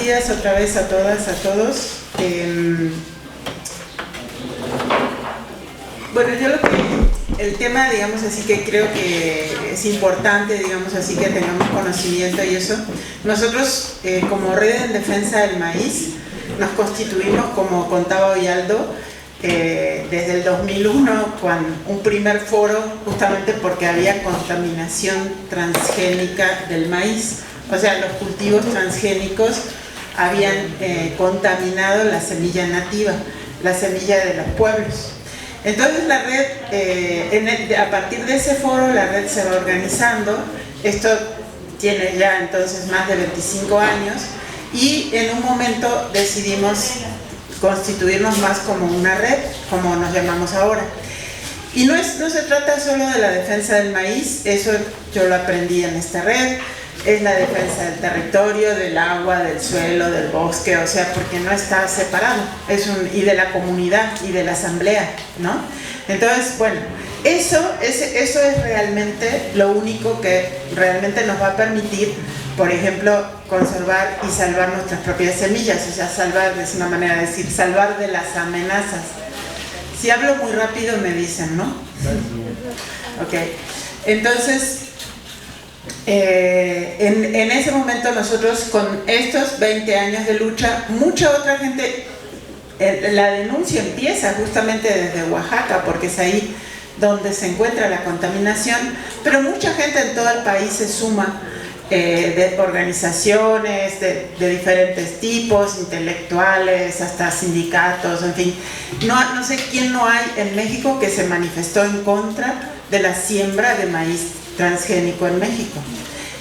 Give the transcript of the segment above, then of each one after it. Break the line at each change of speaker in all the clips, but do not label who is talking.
días otra vez a todas, a todos. Bueno, yo el tema, digamos así, que creo que es importante, digamos así, que tengamos conocimiento y eso. Nosotros, como Red en Defensa del Maíz, nos constituimos, como contaba Oyaldo, desde el 2001, con un primer foro, justamente porque había contaminación transgénica del maíz. O sea, los cultivos transgénicos habían contaminado la semilla nativa, la semilla de los pueblos. Entonces la red, a partir de ese foro, la red se va organizando. Esto tiene ya entonces más de 25 años y en un momento decidimos constituirnos más como una red, como nos llamamos ahora. Y no se trata solo de la defensa del maíz, eso yo lo aprendí en esta red. Es la defensa del territorio, del agua, del suelo, del bosque, o sea, porque no está separado, y de la comunidad y de la asamblea, ¿no? Entonces, bueno, eso es realmente lo único que realmente nos va a permitir, por ejemplo, conservar y salvar nuestras propias semillas, o sea, salvar, es una manera de decir, salvar de las amenazas. Si hablo muy rápido me dicen, ¿no? Ok, entonces, en ese momento nosotros, con estos 20 años de lucha, mucha otra gente, la denuncia empieza justamente desde Oaxaca, porque es ahí donde se encuentra la contaminación, pero mucha gente en todo el país se suma, de organizaciones de diferentes tipos, intelectuales, hasta sindicatos, en fin. No sé quién no hay en México que se manifestó en contra de la siembra de maíz transgénico en México.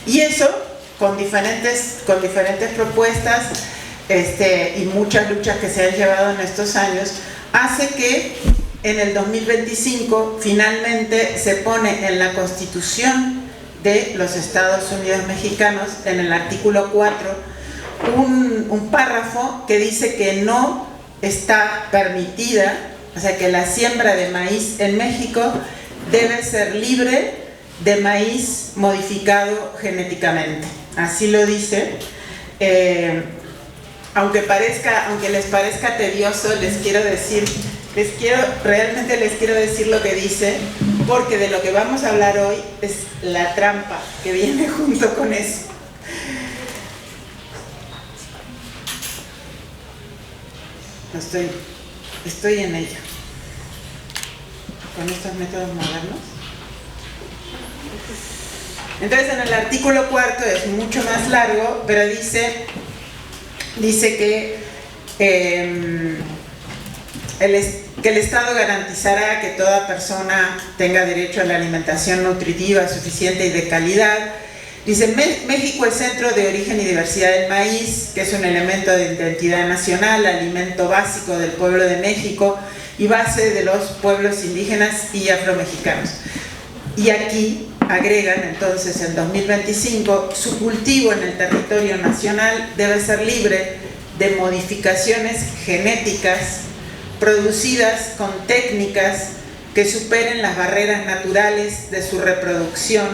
Y eso, con diferentes propuestas y muchas luchas que se han llevado en estos años, hace que en el 2025 finalmente se pone en la Constitución de los Estados Unidos mexicanos, en el artículo 4, un párrafo que dice que no está permitida, o sea, que la siembra de maíz en México debe ser libre de maíz modificado genéticamente. Así lo dice. Aunque les parezca tedioso, realmente les quiero decir lo que dice, porque de lo que vamos a hablar hoy es la trampa que viene junto con eso. Estoy en ello. Con estos métodos modernos. Entonces, en el artículo 4 es mucho más largo, pero dice que el Estado garantizará que toda persona tenga derecho a la alimentación nutritiva, suficiente y de calidad. Dice, México es centro de origen y diversidad del maíz, que es un elemento de identidad nacional, alimento básico del pueblo de México y base de los pueblos indígenas y afromexicanos. Y aquí agregan entonces, en 2025, su cultivo en el territorio nacional debe ser libre de modificaciones genéticas producidas con técnicas que superen las barreras naturales de su reproducción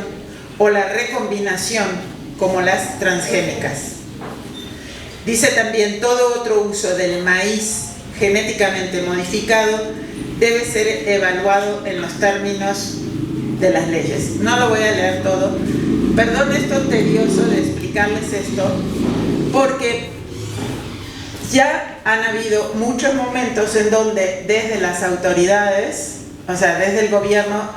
o la recombinación, como las transgénicas. Dice también, todo otro uso del maíz genéticamente modificado debe ser evaluado en los términos de las leyes. No lo voy a leer todo. Perdón esto tedioso de explicarles esto, porque ya han habido muchos momentos en donde desde las autoridades, o sea, desde el gobierno,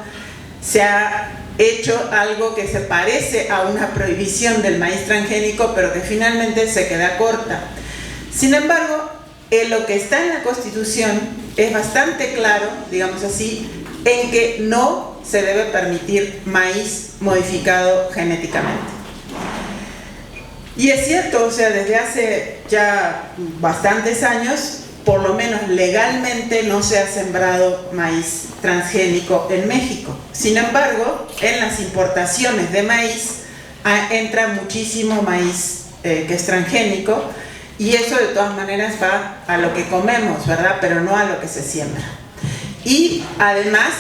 se ha hecho algo que se parece a una prohibición del maíz transgénico, pero que finalmente se queda corta. Sin embargo, lo que está en la Constitución es bastante claro, digamos así, en que no se debe permitir maíz modificado genéticamente. Y es cierto, o sea, desde hace ya bastantes años, por lo menos legalmente no se ha sembrado maíz transgénico en México. Sin embargo, en las importaciones de maíz entra muchísimo maíz que es transgénico, y eso de todas maneras va a lo que comemos, ¿verdad? Pero no a lo que se siembra. Y además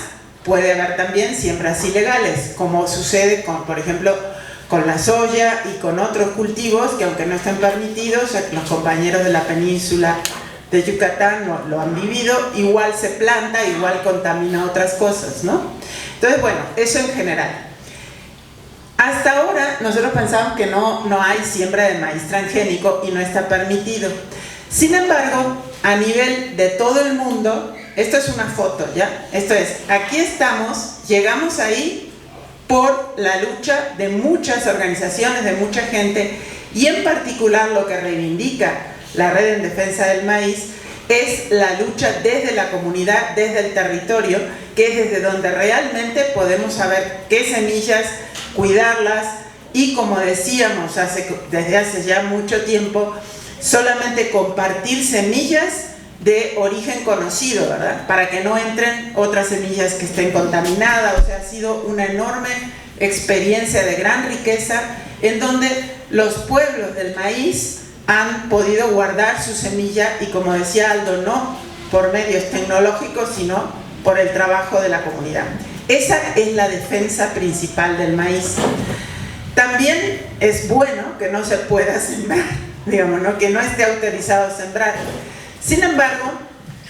puede haber también siembras ilegales, como sucede con, por ejemplo, con la soya y con otros cultivos que, aunque no estén permitidos, los compañeros de la península de Yucatán lo han vivido, igual se planta, igual contamina otras cosas, ¿no? Entonces, bueno, eso en general. Hasta ahora nosotros pensamos que no hay siembra de maíz transgénico y no está permitido. Sin embargo, a nivel de todo el mundo, esto es una foto, ¿ya? Esto es, aquí estamos, llegamos ahí por la lucha de muchas organizaciones, de mucha gente, y en particular lo que reivindica la Red en Defensa del Maíz es la lucha desde la comunidad, desde el territorio, que es desde donde realmente podemos saber qué semillas, cuidarlas y, como decíamos desde hace ya mucho tiempo, solamente compartir semillas de origen conocido, ¿verdad? Para que no entren otras semillas que estén contaminadas. O sea, ha sido una enorme experiencia de gran riqueza en donde los pueblos del maíz han podido guardar su semilla y, como decía Aldo, no por medios tecnológicos, sino por el trabajo de la comunidad. Esa es la defensa principal del maíz. También es bueno que no se pueda sembrar, digamos, ¿no? Que no esté autorizado sembrar. Sin embargo,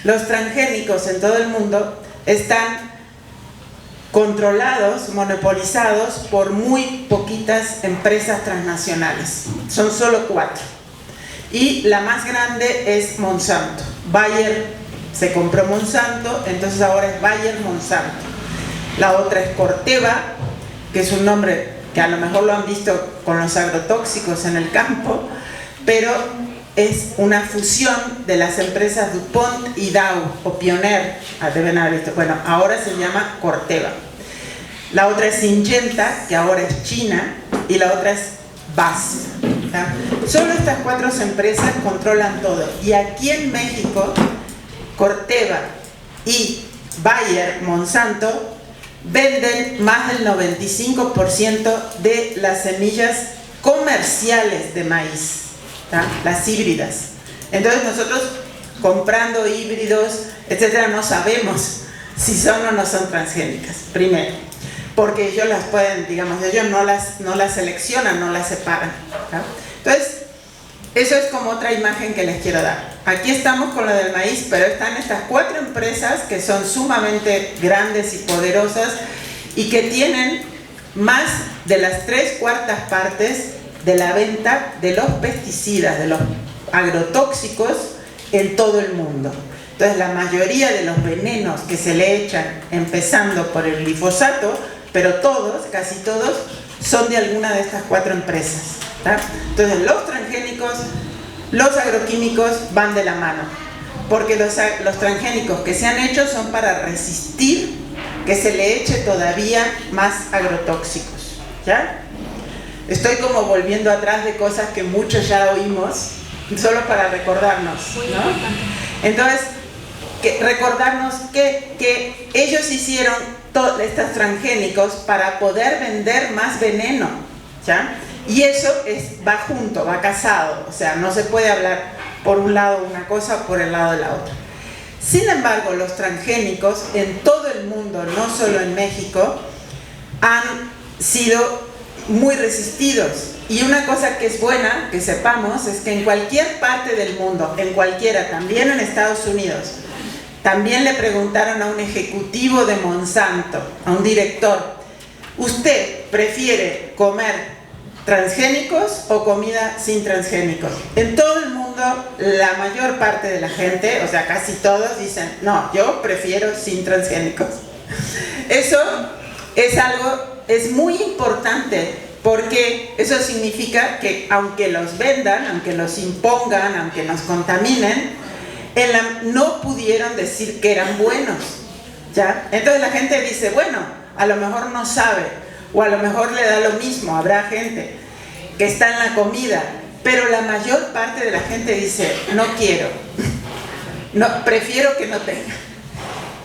los transgénicos en todo el mundo están controlados, monopolizados por muy poquitas empresas transnacionales. Son solo 4. Y la más grande es Monsanto. Bayer se compró Monsanto, entonces ahora es Bayer Monsanto. La otra es Corteva, que es un nombre que a lo mejor lo han visto con los agrotóxicos en el campo, pero es una fusión de las empresas DuPont y Dow, o Pioneer, deben haber visto. Bueno, ahora se llama Corteva. La otra es Syngenta, que ahora es China, y la otra es BASF. Solo estas 4 empresas controlan todo. Y aquí en México, Corteva y Bayer Monsanto venden más del 95% de las semillas comerciales de maíz, las híbridas. Entonces nosotros, comprando híbridos, etcétera, no sabemos si son o no son transgénicas, primero, porque ellos las pueden, digamos, ellos no las seleccionan, no las separan, ¿tá? Entonces, eso es como otra imagen que les quiero dar. Aquí estamos con lo del maíz, pero están estas 4 empresas que son sumamente grandes y poderosas y que tienen más de las 3/4 partes de la venta de los pesticidas, de los agrotóxicos en todo el mundo. Entonces, la mayoría de los venenos que se le echan, empezando por el glifosato, pero todos, casi todos, son de alguna de estas 4 empresas, ¿tá? Entonces, los transgénicos, los agroquímicos van de la mano, porque los transgénicos que se han hecho son para resistir que se le eche todavía más agrotóxicos, ¿ya? Estoy como volviendo atrás de cosas que muchos ya oímos, solo para recordarnos, ¿no? Entonces, recordarnos que ellos hicieron estos transgénicos para poder vender más veneno, ¿ya? Y eso va junto, va casado, o sea, no se puede hablar por un lado una cosa o por el lado de la otra. Sin embargo, los transgénicos en todo el mundo, no solo en México, han sido muy resistidos. Y una cosa que es buena que sepamos es que en cualquier parte del mundo, en cualquiera, también en Estados Unidos, también le preguntaron a un ejecutivo de Monsanto, a un director, ¿usted prefiere comer transgénicos o comida sin transgénicos? En todo el mundo, la mayor parte de la gente, o sea, casi todos dicen, no, yo prefiero sin transgénicos. Eso es muy importante, porque eso significa que aunque los vendan, aunque los impongan, aunque nos contaminen, no pudieron decir que eran buenos, ¿ya? Entonces la gente dice, bueno, a lo mejor no sabe, o a lo mejor le da lo mismo, habrá gente que está en la comida, pero la mayor parte de la gente dice, no quiero, no, prefiero que no tenga.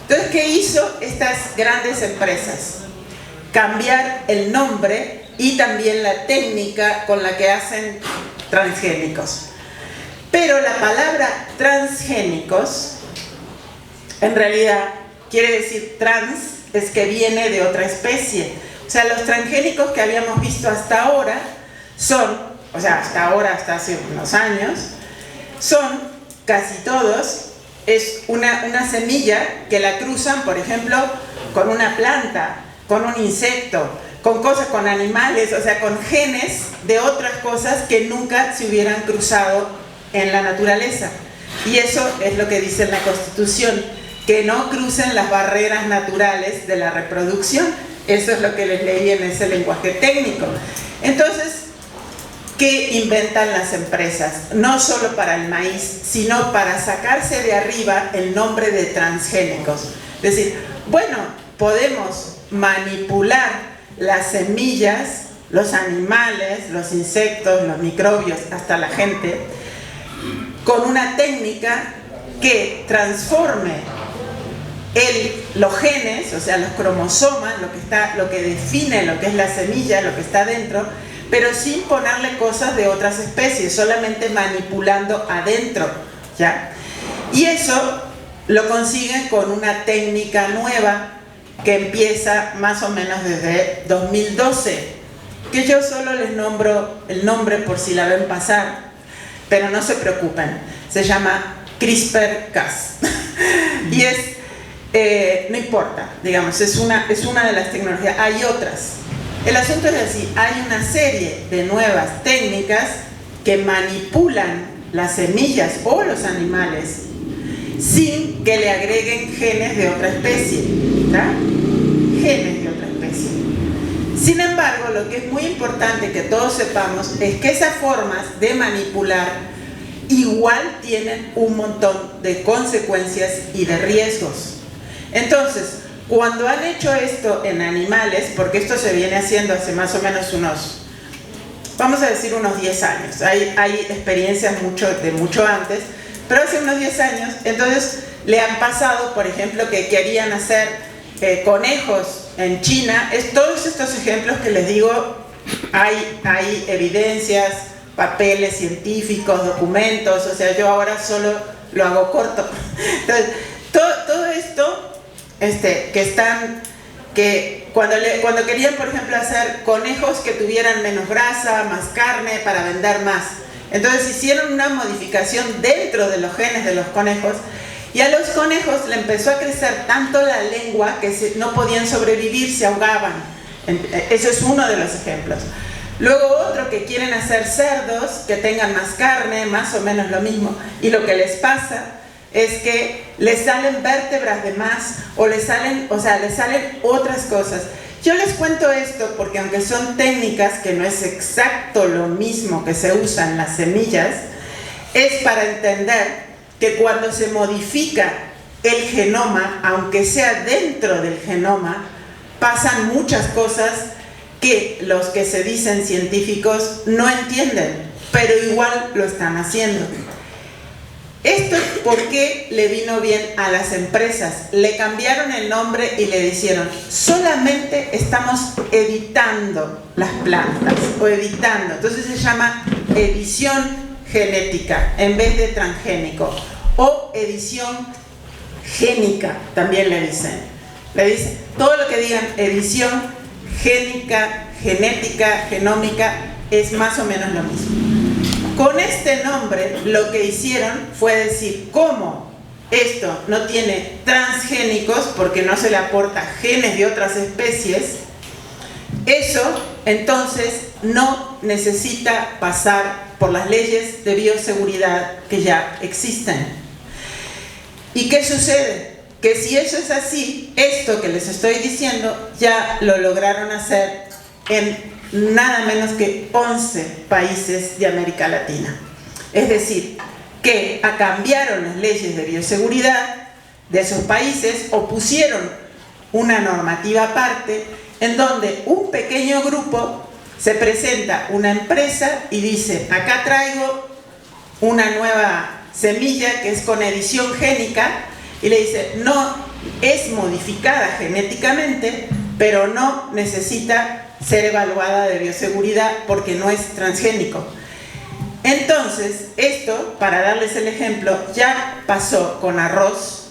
Entonces, ¿qué hizo estas grandes empresas? Cambiar el nombre y también la técnica con la que hacen transgénicos. Pero la palabra transgénicos, en realidad, quiere decir trans, es que viene de otra especie. O O sea, los transgénicos que habíamos visto hasta ahora son, o sea, hasta hace unos años, son casi todos, es una semilla que la cruzan, por ejemplo, con una planta, con un insecto, con cosas, con animales, o sea, con genes de otras cosas que nunca se hubieran cruzado en la naturaleza. Y eso es lo que dice en la Constitución, que no crucen las barreras naturales de la reproducción. Eso es lo que les leí en ese lenguaje técnico. Entonces, ¿qué inventan las empresas? No solo para el maíz, sino para sacarse de arriba el nombre de transgénicos. Es decir, bueno, podemos manipular las semillas, los animales, los insectos, los microbios, hasta la gente, con una técnica que transforme los genes, o sea, los cromosomas, lo que define lo que es la semilla, lo que está dentro, pero sin ponerle cosas de otras especies, solamente manipulando adentro, ¿ya? Y eso lo consiguen con una técnica nueva que empieza más o menos desde 2012, que yo solo les nombro el nombre por si la ven pasar, pero no se preocupen, se llama CRISPR-Cas. Y no importa, digamos, es una de las tecnologías, hay otras. El asunto es así, hay una serie de nuevas técnicas que manipulan las semillas o los animales sin que le agreguen genes de otra especie, ¿tá? Genes de otra especie. Sin embargo, lo que es muy importante que todos sepamos es que esas formas de manipular igual tienen un montón de consecuencias y de riesgos. Entonces, cuando han hecho esto en animales, porque esto se viene haciendo hace más o menos unos, vamos a decir unos 10 años, hay experiencias de mucho antes, pero hace unos 10 años, entonces le han pasado, por ejemplo, que querían hacer conejos en China. Todos estos ejemplos que les digo, hay evidencias, papeles científicos, documentos, o sea, yo ahora solo lo hago corto. Entonces, todo esto que cuando querían, por ejemplo, hacer conejos que tuvieran menos grasa, más carne, para vender más. Entonces hicieron una modificación dentro de los genes de los conejos, y a los conejos le empezó a crecer tanto la lengua que no podían sobrevivir, se ahogaban. Ese es uno de los ejemplos. Luego otro, que quieren hacer cerdos que tengan más carne, más o menos lo mismo, y lo que les pasa es que les salen vértebras de más, o les salen otras cosas. Yo les cuento esto porque, aunque son técnicas que no es exacto lo mismo que se usan las semillas, es para entender que cuando se modifica el genoma, aunque sea dentro del genoma, pasan muchas cosas que los que se dicen científicos no entienden, pero igual lo están haciendo. Esto es porque le vino bien a las empresas. Le cambiaron el nombre y le dijeron: solamente estamos editando las plantas, o editando. Entonces se llama edición genética en vez de transgénico, o edición génica, también le dicen. Todo lo que digan edición génica, genética, genómica, es más o menos lo mismo. Con este nombre lo que hicieron fue decir, ¿cómo esto no tiene transgénicos porque no se le aporta genes de otras especies? Eso entonces no necesita pasar por las leyes de bioseguridad que ya existen. ¿Y qué sucede? Que si eso es así, esto que les estoy diciendo ya lo lograron hacer en nada menos que 11 países de América Latina. Es decir, que cambiaron las leyes de bioseguridad de esos países, o pusieron una normativa aparte en donde un pequeño grupo se presenta una empresa y dice: acá traigo una nueva semilla que es con edición génica, y le dice: no, es modificada genéticamente, pero no necesita ser evaluada de bioseguridad porque no es transgénico. Entonces, esto, para darles el ejemplo, ya pasó con arroz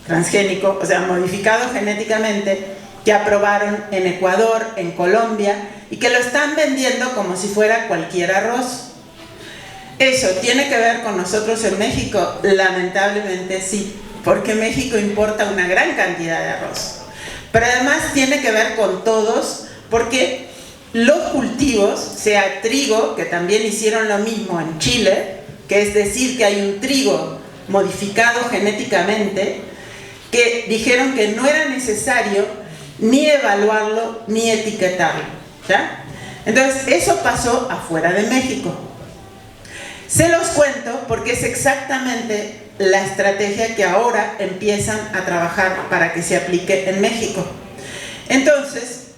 transgénico, o sea, modificado genéticamente, que aprobaron en Ecuador, en Colombia, y que lo están vendiendo como si fuera cualquier arroz. ¿Eso tiene que ver con nosotros en México? Lamentablemente sí, porque México importa una gran cantidad de arroz. Pero además tiene que ver con todos, porque los cultivos, sea trigo, que también hicieron lo mismo en Chile, que es decir que hay un trigo modificado genéticamente, que dijeron que no era necesario ni evaluarlo ni etiquetarlo, ¿ya? Entonces eso pasó afuera de México. Se los cuento porque es exactamente la estrategia que ahora empiezan a trabajar para que se aplique en México. Entonces,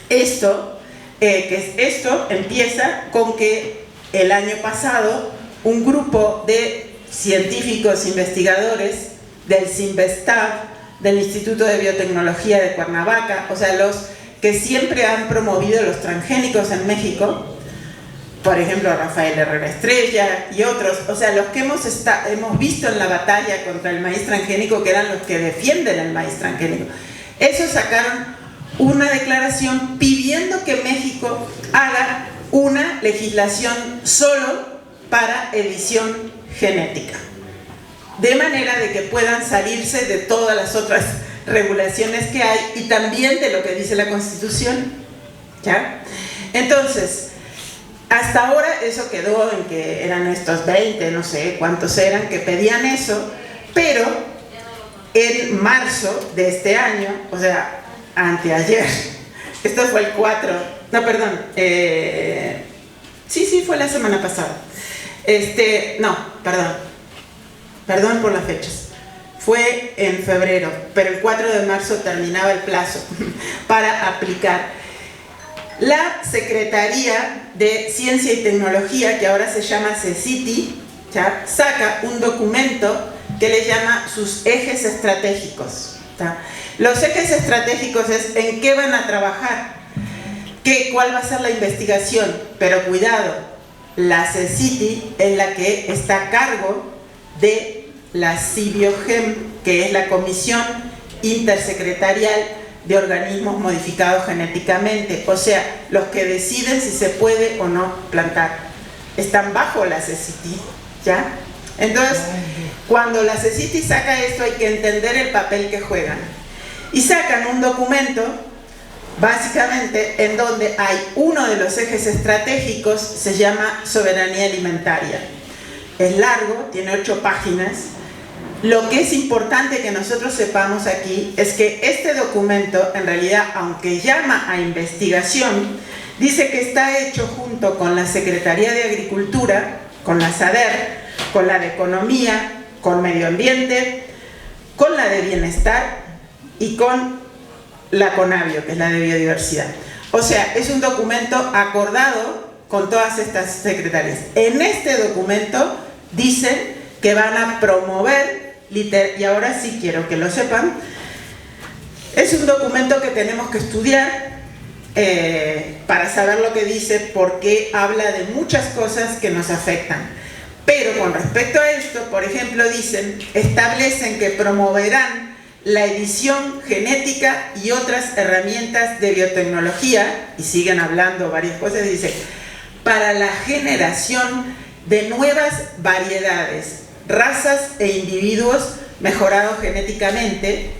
esto empieza con que el año pasado un grupo de científicos investigadores del CINVESTAB, del Instituto de Biotecnología de Cuernavaca, o sea, los que siempre han promovido los transgénicos en México, por ejemplo, Rafael Herrera Estrella y otros, o sea, los que hemos visto en la batalla contra el maíz transgénico, que eran los que defienden el maíz transgénico, esos sacaron una declaración pidiendo que México haga una legislación solo para edición genética, de manera de que puedan salirse de todas las otras regulaciones que hay y también de lo que dice la Constitución, ¿ya? Entonces, hasta ahora eso quedó en que eran estos 20, no sé cuántos eran, que pedían eso, pero en marzo de este año, o sea, anteayer, esto fue el 4, no, perdón, sí, fue la semana pasada, perdón por las fechas, fue en febrero, pero el 4 de marzo terminaba el plazo para aplicar. La Secretaría de Ciencia y Tecnología, que ahora se llama CECITI, ¿ya?, saca un documento que le llama sus ejes estratégicos, ¿tá? Los ejes estratégicos es en qué van a trabajar, cuál va a ser la investigación, pero cuidado, la CECITI es la que está a cargo de la CIBIOGEM, que es la Comisión Intersecretarial de Organismos Modificados Genéticamente, o sea, los que deciden si se puede o no plantar, están bajo la CECITI, ¿ya? Entonces, cuando la CECITI saca esto hay que entender el papel que juegan, y sacan un documento, básicamente, en donde hay uno de los ejes estratégicos, se llama soberanía alimentaria. Es largo, tiene 8 páginas. Lo que es importante que nosotros sepamos aquí es que este documento, en realidad, aunque llama a investigación, dice que está hecho junto con la Secretaría de Agricultura, con la SADER, con la de Economía, con Medio Ambiente, con la de Bienestar y con la CONABIO, que es la de Biodiversidad. O sea, es un documento acordado con todas estas secretarías. En este documento dicen que van a promover, y ahora sí quiero que lo sepan, es un documento que tenemos que estudiar para saber lo que dice, porque habla de muchas cosas que nos afectan. Pero con respecto a esto, por ejemplo, establecen que promoverán la edición genética y otras herramientas de biotecnología, y siguen hablando varias cosas, dice, para la generación de nuevas variedades, razas e individuos mejorados genéticamente,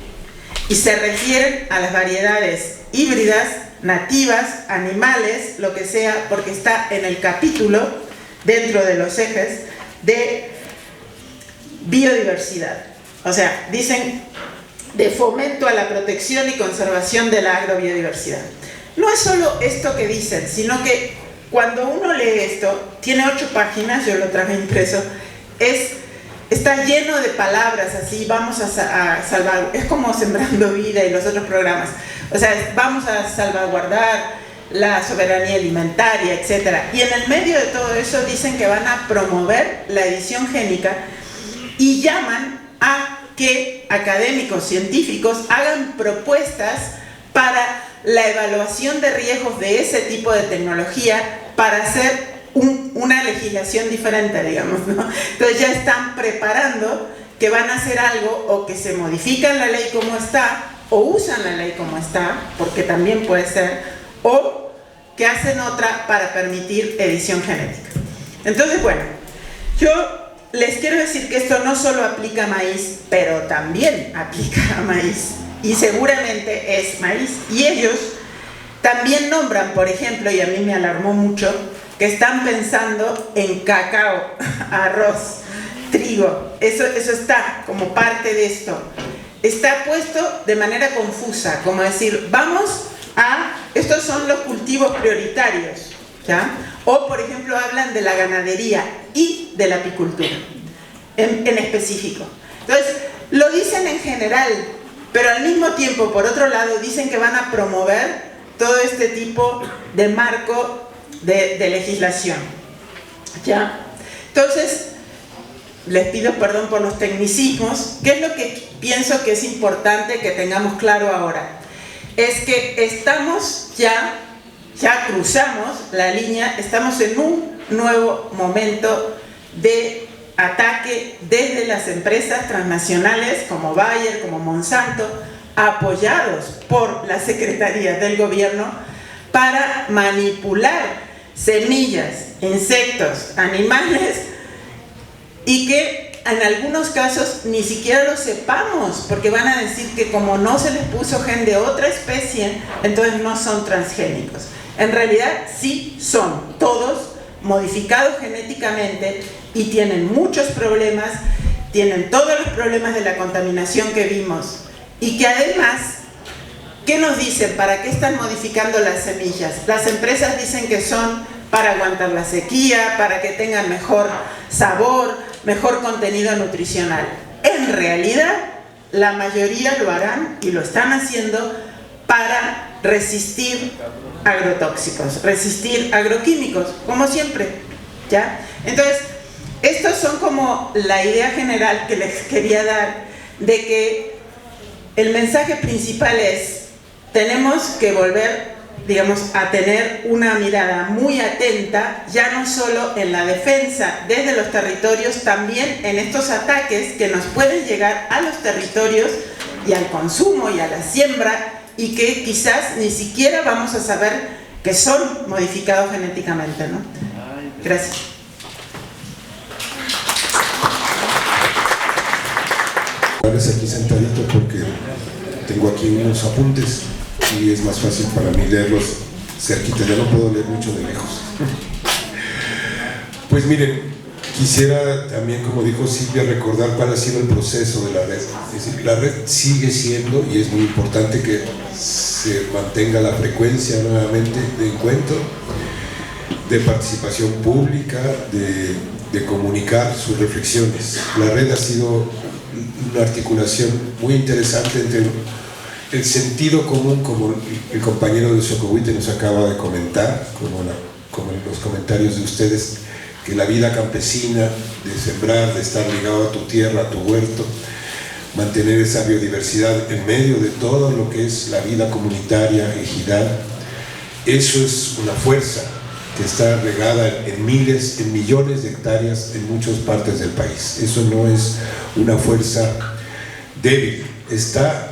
y se refieren a las variedades híbridas, nativas, animales, lo que sea, porque está en el capítulo, dentro de los ejes, de biodiversidad. O sea, dicen de fomento a la protección y conservación de la agrobiodiversidad. No es solo esto que dicen, sino que cuando uno lee esto, tiene 8 páginas, yo lo traje impreso, está lleno de palabras así, vamos a salvar, es como Sembrando Vida y los otros programas, o sea, vamos a salvaguardar la soberanía alimentaria, etc. Y en el medio de todo eso dicen que van a promover la edición génica y llaman a que académicos, científicos hagan propuestas para la evaluación de riesgos de ese tipo de tecnología para hacer una legislación diferente, digamos, ¿no? Entonces ya están preparando que van a hacer algo, o que se modifica la ley como está, o usan la ley como está, porque también puede ser, o que hacen otra para permitir edición genética. Entonces, bueno, yo les quiero decir que esto no solo aplica a maíz, pero también aplica a maíz, y seguramente es maíz. Y ellos también nombran, por ejemplo, y a mí me alarmó mucho, que están pensando en cacao, arroz, trigo. Eso está como parte de esto. Está puesto de manera confusa, como decir, vamos a, estos son los cultivos prioritarios, ¿ya? O, por ejemplo, hablan de la ganadería y de la apicultura, en específico. Entonces, lo dicen en general, pero al mismo tiempo, por otro lado, dicen que van a promover todo este tipo de marco de legislación, ¿ya? Entonces, les pido perdón por los tecnicismos. ¿Qué es lo que pienso que es importante que tengamos claro ahora? Es que estamos ya cruzamos la línea, estamos en un nuevo momento de ataque desde las empresas transnacionales como Bayer, como Monsanto, apoyados por las secretarías del gobierno para manipular semillas, insectos, animales, y que en algunos casos ni siquiera lo sepamos, porque van a decir que como no se les puso gen de otra especie, entonces no son transgénicos. En realidad sí son todos modificados genéticamente y tienen muchos problemas, tienen todos los problemas de la contaminación que vimos, y que además, ¿qué nos dicen? ¿Para qué están modificando las semillas? Las empresas dicen que son para aguantar la sequía, para que tengan mejor sabor, mejor contenido nutricional. En realidad, la mayoría lo harán y lo están haciendo para resistir agrotóxicos, resistir agroquímicos, como siempre, ¿ya? Entonces, estos son como la idea general que les quería dar, de que el mensaje principal es, tenemos que volver, digamos, a tener una mirada muy atenta, ya no solo en la defensa desde los territorios, también en estos ataques que nos pueden llegar a los territorios y al consumo y a la siembra, y que quizás ni siquiera vamos a saber que son modificados genéticamente, ¿no? Gracias.
Aquí sentadito porque tengo aquí unos apuntes y es más fácil para mí leerlos cerquita, ya no puedo leer mucho de lejos. Pues miren, quisiera también, como dijo Silvia, recordar cuál ha sido el proceso de la red. Es decir, la red sigue siendo, y es muy importante que se mantenga la frecuencia nuevamente de encuentro, de participación pública, de comunicar sus reflexiones. La red ha sido una articulación muy interesante entre el sentido común, como el compañero de Xocohuite nos acaba de comentar, como en los comentarios de ustedes, que la vida campesina, de sembrar, de estar ligado a tu tierra, a tu huerto, mantener esa biodiversidad en medio de todo lo que es la vida comunitaria, ejidal, eso es una fuerza que está regada en miles, en millones de hectáreas en muchas partes del país. Eso no es una fuerza débil, está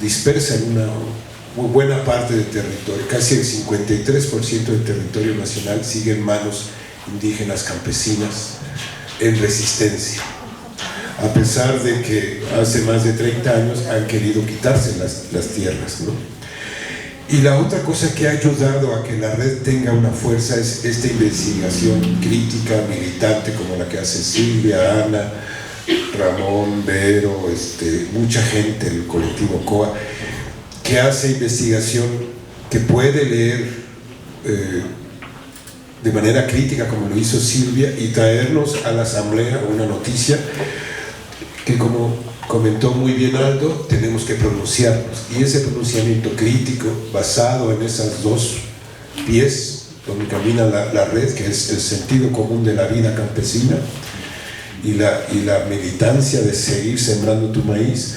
dispersa en una muy buena parte del territorio. Casi el 53% del territorio nacional sigue en manos indígenas campesinas en resistencia, a pesar de que hace más de 30 años han querido quitarse las tierras, ¿no? Y la otra cosa que ha ayudado a que la red tenga una fuerza es esta investigación crítica, militante, como la que hace Silvia, Ana, Ramón, Vero, mucha gente, el colectivo COA, que hace investigación, que puede leer de manera crítica, como lo hizo Silvia, y traernos a la asamblea una noticia que, como comentó muy bien Aldo, tenemos que pronunciarnos, y ese pronunciamiento crítico basado en esas dos pies donde camina la red, que es el sentido común de la vida campesina y la militancia de seguir sembrando tu maíz,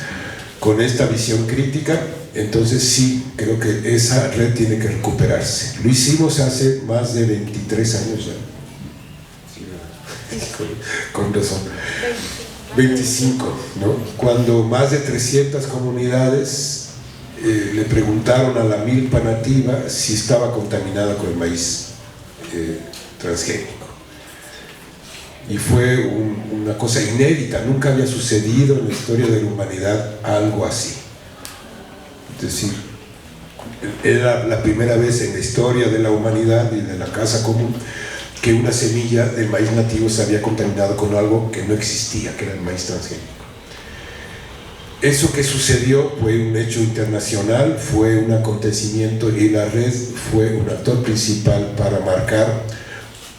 con esta visión crítica, entonces sí, creo que esa red tiene que recuperarse. Lo hicimos hace más de 23 años ya. Con razón. 25, ¿no? Cuando más de 300 comunidades le preguntaron a la milpa nativa si estaba contaminada con el maíz transgénico. Y fue una cosa inédita, nunca había sucedido en la historia de la humanidad algo así. Es decir, era la primera vez en la historia de la humanidad y de la casa común que una semilla de maíz nativo se había contaminado con algo que no existía, que era el maíz transgénico. Eso que sucedió fue un hecho internacional, fue un acontecimiento, y la red fue un actor principal para marcar,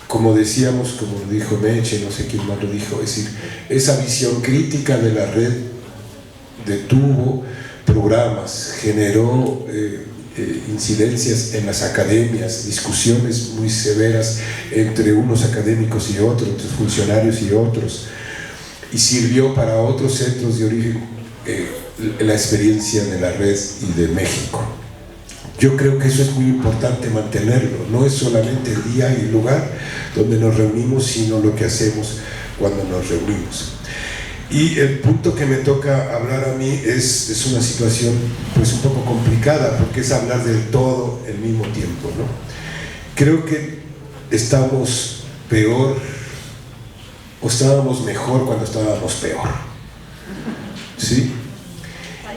como decíamos, como lo dijo Meche, no sé quién más lo dijo, es decir, esa visión crítica de la red detuvo programas, generó incidencias en las academias, discusiones muy severas entre unos académicos y otros, entre funcionarios y otros, y sirvió para otros centros de origen la experiencia de la red y de México. Yo creo que eso es muy importante mantenerlo, no es solamente el día y el lugar donde nos reunimos, sino lo que hacemos cuando nos reunimos. Y el punto que me toca hablar a mí es una situación pues un poco complicada, porque es hablar del todo al mismo tiempo, ¿no? Creo que estamos peor, o estábamos mejor cuando estábamos peor, ¿sí?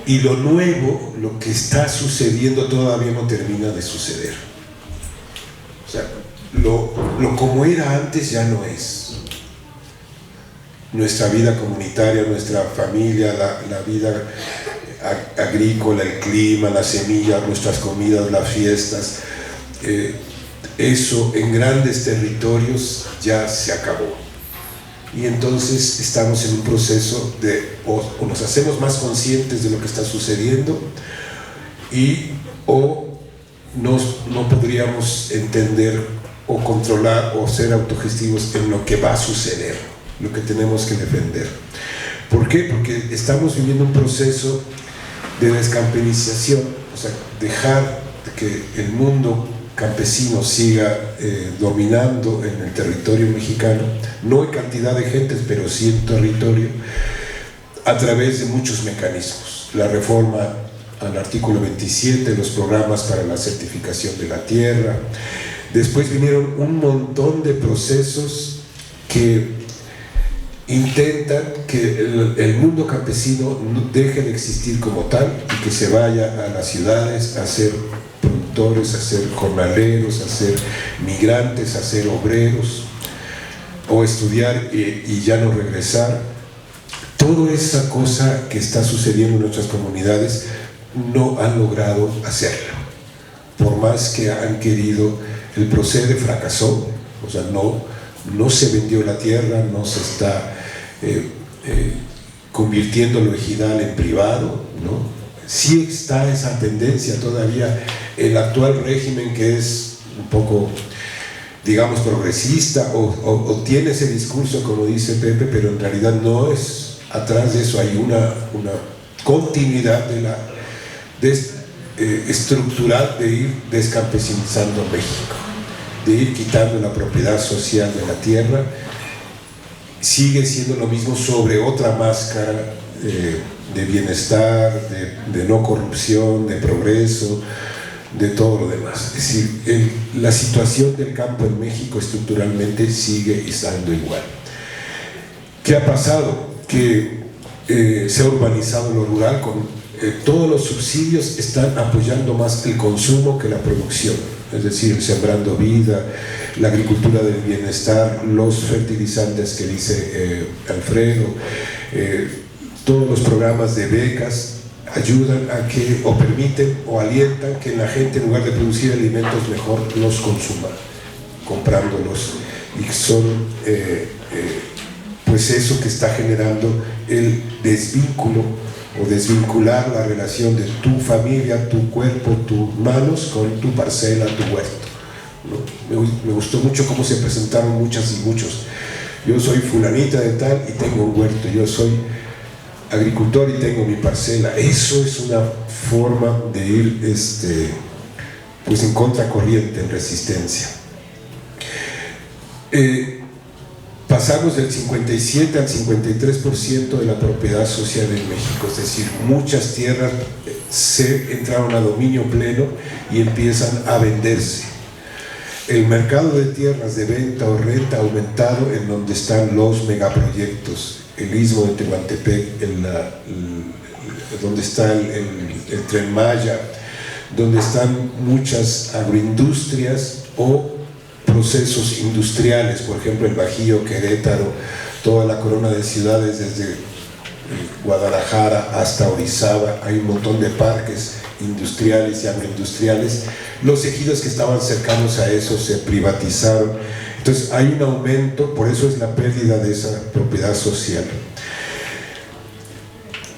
Y lo nuevo, lo que está sucediendo todavía no termina de suceder. O sea, lo como era antes ya no es. Nuestra vida comunitaria, nuestra familia, la vida agrícola, el clima, las semillas, nuestras comidas, las fiestas, eso en grandes territorios ya se acabó. Y entonces estamos en un proceso de o nos hacemos más conscientes de lo que está sucediendo o no podríamos entender o controlar o ser autogestivos en lo que va a suceder, lo que tenemos que defender. ¿Por qué? Porque estamos viviendo un proceso de descampanización, o sea, dejar que el mundo campesino siga dominando en el territorio mexicano, no en cantidad de gentes, pero sí en territorio, a través de muchos mecanismos. La reforma al artículo 27, los programas para la certificación de la tierra. Después vinieron un montón de procesos que intentan que el mundo campesino deje de existir como tal y que se vaya a las ciudades a ser productores, a ser jornaleros, a ser migrantes, a ser obreros, o estudiar y ya no regresar. Toda esa cosa que está sucediendo en nuestras comunidades no han logrado hacerlo. Por más que han querido, el procede fracasó, o sea, no se vendió la tierra, no se está convirtiendo lo ejidal en privado, ¿no? Sí está esa tendencia todavía. El actual régimen, que es un poco, digamos, progresista o tiene ese discurso, como dice Pepe, pero en realidad no es. Atrás de eso hay una continuidad estructural de ir descampesinizando México, de ir quitando la propiedad social de la tierra. Sigue siendo lo mismo sobre otra máscara de bienestar, de no corrupción, de progreso, de todo lo demás. Es decir, la situación del campo en México estructuralmente sigue estando igual. ¿Qué ha pasado? Que se ha urbanizado lo rural, todos los subsidios están apoyando más el consumo que la producción, es decir, sembrando vida, la agricultura del bienestar, los fertilizantes que dice Alfredo, todos los programas de becas ayudan a que, o permiten, o alientan que la gente, en lugar de producir alimentos, mejor los consuma, comprándolos, y son pues eso que está generando el desvínculo o desvincular la relación de tu familia, tu cuerpo, tus manos con tu parcela, tu huerto, ¿no? Me gustó mucho cómo se presentaron muchas y muchos. Yo soy fulanita de tal y tengo un huerto, yo soy agricultor y tengo mi parcela. Eso es una forma de ir pues en contracorriente, en resistencia. pasamos del 57 al 53% de la propiedad social en México, es decir, muchas tierras se entraron a dominio pleno y empiezan a venderse. El mercado de tierras de venta o renta ha aumentado en donde están los megaproyectos, el Istmo de Tehuantepec, donde está el Tren Maya, donde están muchas agroindustrias o procesos industriales, por ejemplo el Bajío, Querétaro, toda la corona de ciudades desde Guadalajara hasta Orizaba, hay un montón de parques industriales y agroindustriales. Los ejidos que estaban cercanos a eso se privatizaron, entonces hay un aumento, por eso es la pérdida de esa propiedad social.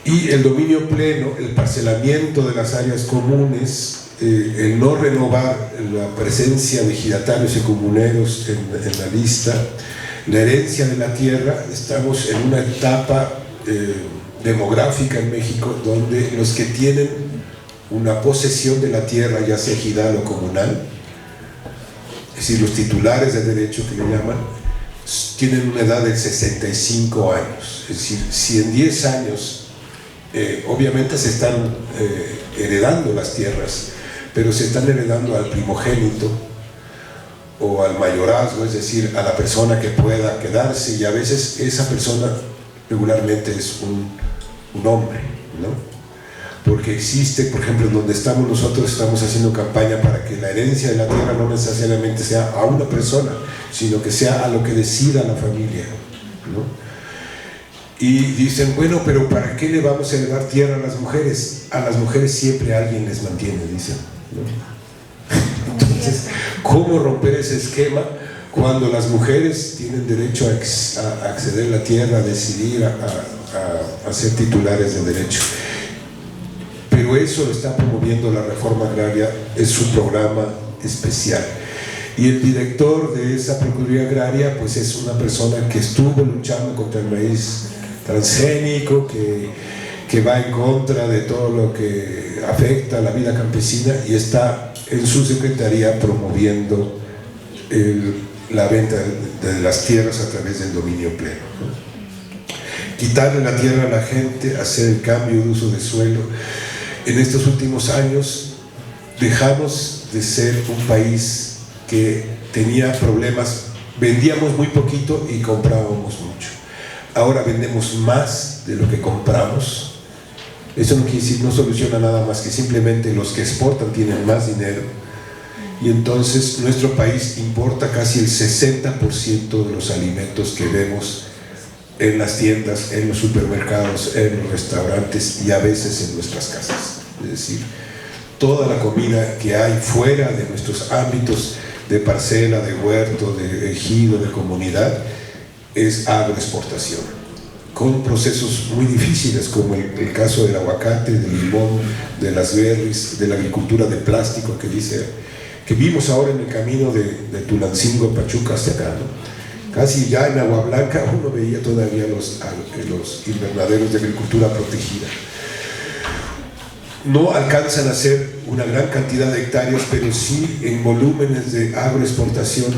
Y el dominio pleno, el parcelamiento de las áreas comunes, el no renovar la presencia de ejidatarios y comuneros en la lista, la herencia de la tierra. Estamos en una etapa demográfica en México donde los que tienen una posesión de la tierra, ya sea ejidal o comunal, es decir, los titulares de derecho que le llaman, tienen una edad de 65 años. Es decir, si en 10 años obviamente se están heredando las tierras, pero se están heredando al primogénito o al mayorazgo, es decir, a la persona que pueda quedarse, y a veces esa persona regularmente es un hombre, ¿no? Porque existe, por ejemplo, en donde estamos nosotros, estamos haciendo campaña para que la herencia de la tierra no necesariamente sea a una persona, sino que sea a lo que decida la familia, ¿no? Y dicen, bueno, pero ¿para qué le vamos a heredar tierra a las mujeres? A las mujeres siempre alguien les mantiene, dicen, ¿no? Entonces, ¿cómo romper ese esquema cuando las mujeres tienen derecho a acceder a la tierra, a decidir, a ser titulares de derecho? Pero eso lo está promoviendo la reforma agraria, es su programa especial. Y el director de esa Procuraduría Agraria pues es una persona que estuvo luchando contra el maíz transgénico, que va en contra de todo lo que afecta a la vida campesina, y está en su secretaría promoviendo la venta de las tierras a través del dominio pleno, ¿no? Quitarle la tierra a la gente, hacer el cambio de uso de suelo. En estos últimos años dejamos de ser un país que tenía problemas, vendíamos muy poquito y comprábamos mucho. Ahora vendemos más de lo que compramos. Eso no quiere decir, no soluciona nada más que simplemente los que exportan tienen más dinero, y entonces nuestro país importa casi el 60% de los alimentos que vemos en las tiendas, en los supermercados, en los restaurantes y a veces en nuestras casas. Es decir, toda la comida que hay fuera de nuestros ámbitos de parcela, de huerto, de ejido, de comunidad, es agroexportación, con procesos muy difíciles como el caso del aguacate, del limón, de las berries, de la agricultura de plástico que vimos ahora en el camino de Tulancingo, Pachuca, hacia acá, ¿no? Casi ya en Agua Blanca uno veía todavía los invernaderos de agricultura protegida. No alcanzan a ser una gran cantidad de hectáreas, pero sí en volúmenes de agroexportación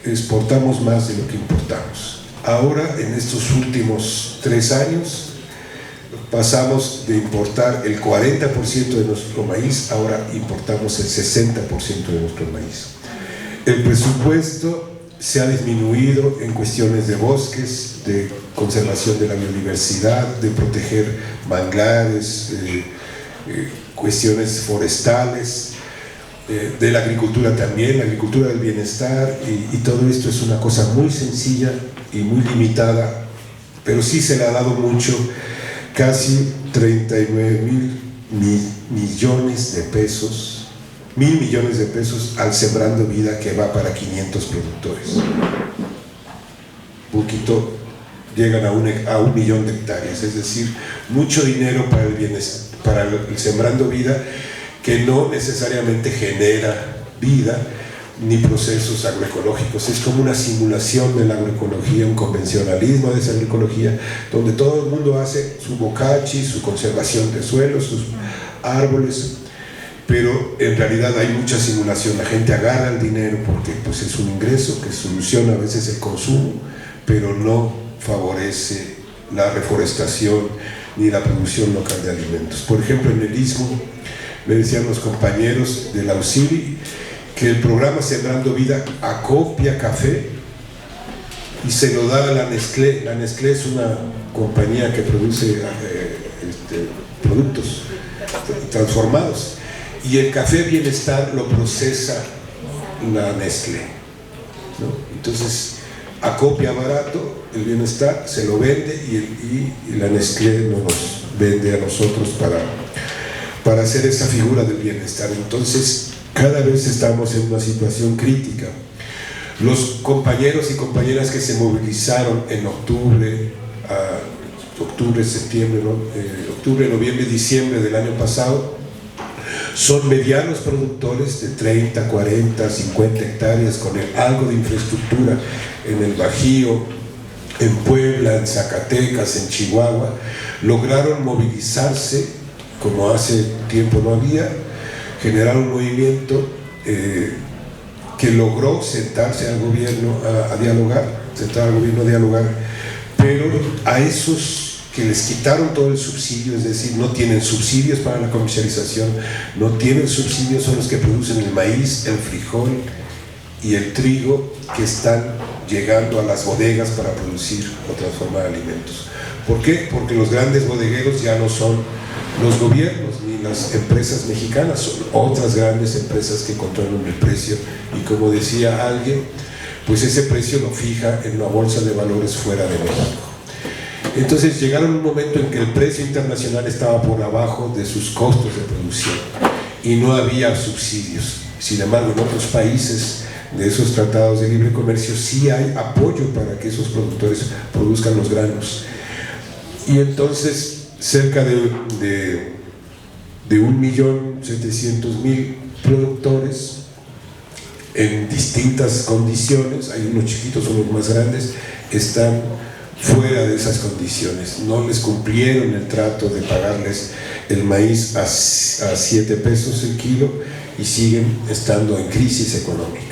exportamos más de lo que importamos. Ahora, en estos últimos 3 años, pasamos de importar el 40% de nuestro maíz, ahora importamos el 60% de nuestro maíz. El presupuesto se ha disminuido en cuestiones de bosques, de conservación de la biodiversidad, de proteger manglares, cuestiones forestales, de la agricultura también, la agricultura del bienestar, y todo esto es una cosa muy sencilla y muy limitada, pero sí se le ha dado mucho, casi 39,000 millones de pesos, 1,000 millones de pesos al Sembrando Vida, que va para 500 productores. Poquito, llegan a un millón de hectáreas, es decir, mucho dinero para el bienestar, para el Sembrando Vida, que no necesariamente genera vida ni procesos agroecológicos. Es como una simulación de la agroecología, un convencionalismo de esa agroecología, donde todo el mundo hace su bocachi, su conservación de suelos, sus árboles, pero en realidad hay mucha simulación. La gente agarra el dinero porque pues, es un ingreso que soluciona a veces el consumo, pero no favorece la reforestación ni la producción local de alimentos. Por ejemplo, en el Istmo, me decían los compañeros de la UCIRI que el programa Sembrando Vida acopia café y se lo da a la Nestlé. La Nestlé es una compañía que produce productos transformados, y el café Bienestar lo procesa la Nestlé, ¿no? Entonces acopia barato el Bienestar, se lo vende y la Nestlé nos vende a nosotros para hacer esa figura del bienestar. Entonces cada vez estamos en una situación crítica. Los compañeros y compañeras que se movilizaron en octubre, septiembre, ¿no? Octubre, noviembre, diciembre del año pasado, son medianos productores de 30, 40, 50 hectáreas con algo de infraestructura en el Bajío, en Puebla, en Zacatecas, en Chihuahua. Lograron movilizarse como hace tiempo no había, generar un movimiento que logró sentarse al gobierno a dialogar, pero a esos que les quitaron todo el subsidio, es decir, no tienen subsidios para la comercialización, no tienen subsidios, son los que producen el maíz, el frijol y el trigo, que están llegando a las bodegas para producir o transformar alimentos. ¿Por qué? Porque los grandes bodegueros ya no son los gobiernos ni las empresas mexicanas, son otras grandes empresas que controlan el precio, y como decía alguien, pues ese precio lo fija en una bolsa de valores fuera de México. Entonces llegaron un momento en que el precio internacional estaba por abajo de sus costos de producción y no había subsidios. Sin embargo, en otros países de esos tratados de libre comercio sí hay apoyo para que esos productores produzcan los granos. Y entonces cerca de 1.700.000 productores en distintas condiciones, hay unos chiquitos, unos más grandes, están fuera de esas condiciones. No les cumplieron el trato de pagarles el maíz a 7 pesos el kilo y siguen estando en crisis económica.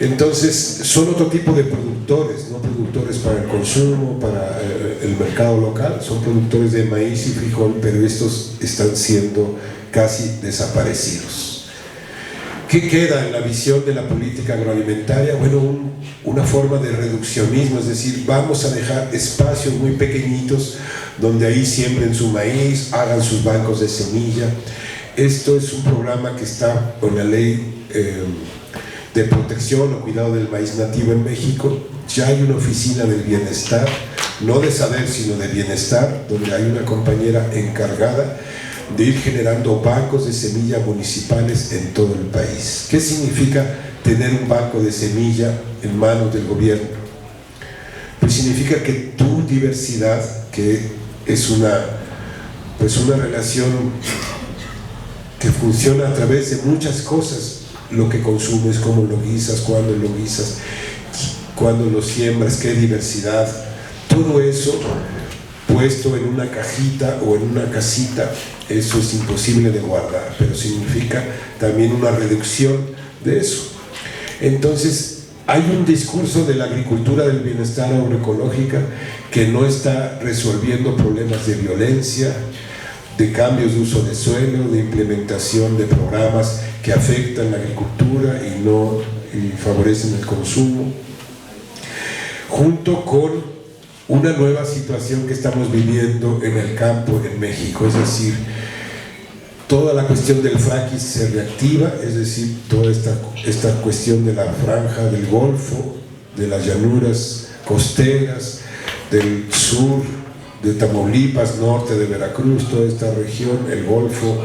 Entonces son otro tipo de productores, no productores para el consumo, para el mercado local, son productores de maíz y frijol, pero estos están siendo casi desaparecidos. ¿Qué queda en la visión de la política agroalimentaria? Bueno, una forma de reduccionismo, es decir, vamos a dejar espacios muy pequeñitos donde ahí siembren su maíz, hagan sus bancos de semilla. Esto es un programa que está con la ley de protección o cuidado del maíz nativo en México. Ya hay una oficina del bienestar, no de saber sino de bienestar, donde hay una compañera encargada de ir generando bancos de semilla municipales en todo el país. ¿Qué significa tener un banco de semilla en manos del gobierno? Pues significa que tu diversidad, que es una relación que funciona a través de muchas cosas, lo que consumes, cómo lo guisas, cuándo lo guisas, cuándo lo siembras, qué diversidad, todo eso puesto en una cajita o en una casita, eso es imposible de guardar, pero significa también una reducción de eso. Entonces hay un discurso de la agricultura del bienestar agroecológica que no está resolviendo problemas de violencia, de cambios de uso de suelo, de implementación de programas que afectan la agricultura y favorecen el consumo, junto con una nueva situación que estamos viviendo en el campo en México, es decir, toda la cuestión del fracking se reactiva, es decir, toda esta cuestión de la franja del Golfo, de las llanuras costeras, del sur, de Tamaulipas, norte de Veracruz, toda esta región, el Golfo,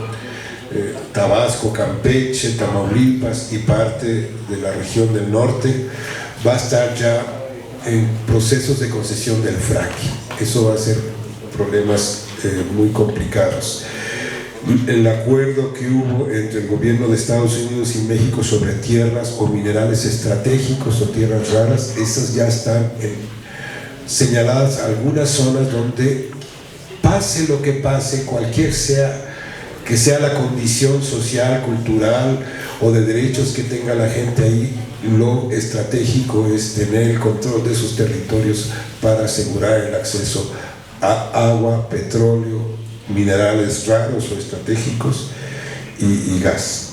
Tabasco, Campeche, Tamaulipas y parte de la región del norte, va a estar ya en procesos de concesión del fracking. Eso va a ser problemas muy complicados. El acuerdo que hubo entre el gobierno de Estados Unidos y México sobre tierras o minerales estratégicos o tierras raras, esas ya están señaladas algunas zonas donde pase lo que pase, que sea la condición social, cultural o de derechos que tenga la gente ahí. Lo estratégico es tener el control de sus territorios para asegurar el acceso a agua, petróleo, minerales raros o estratégicos y gas.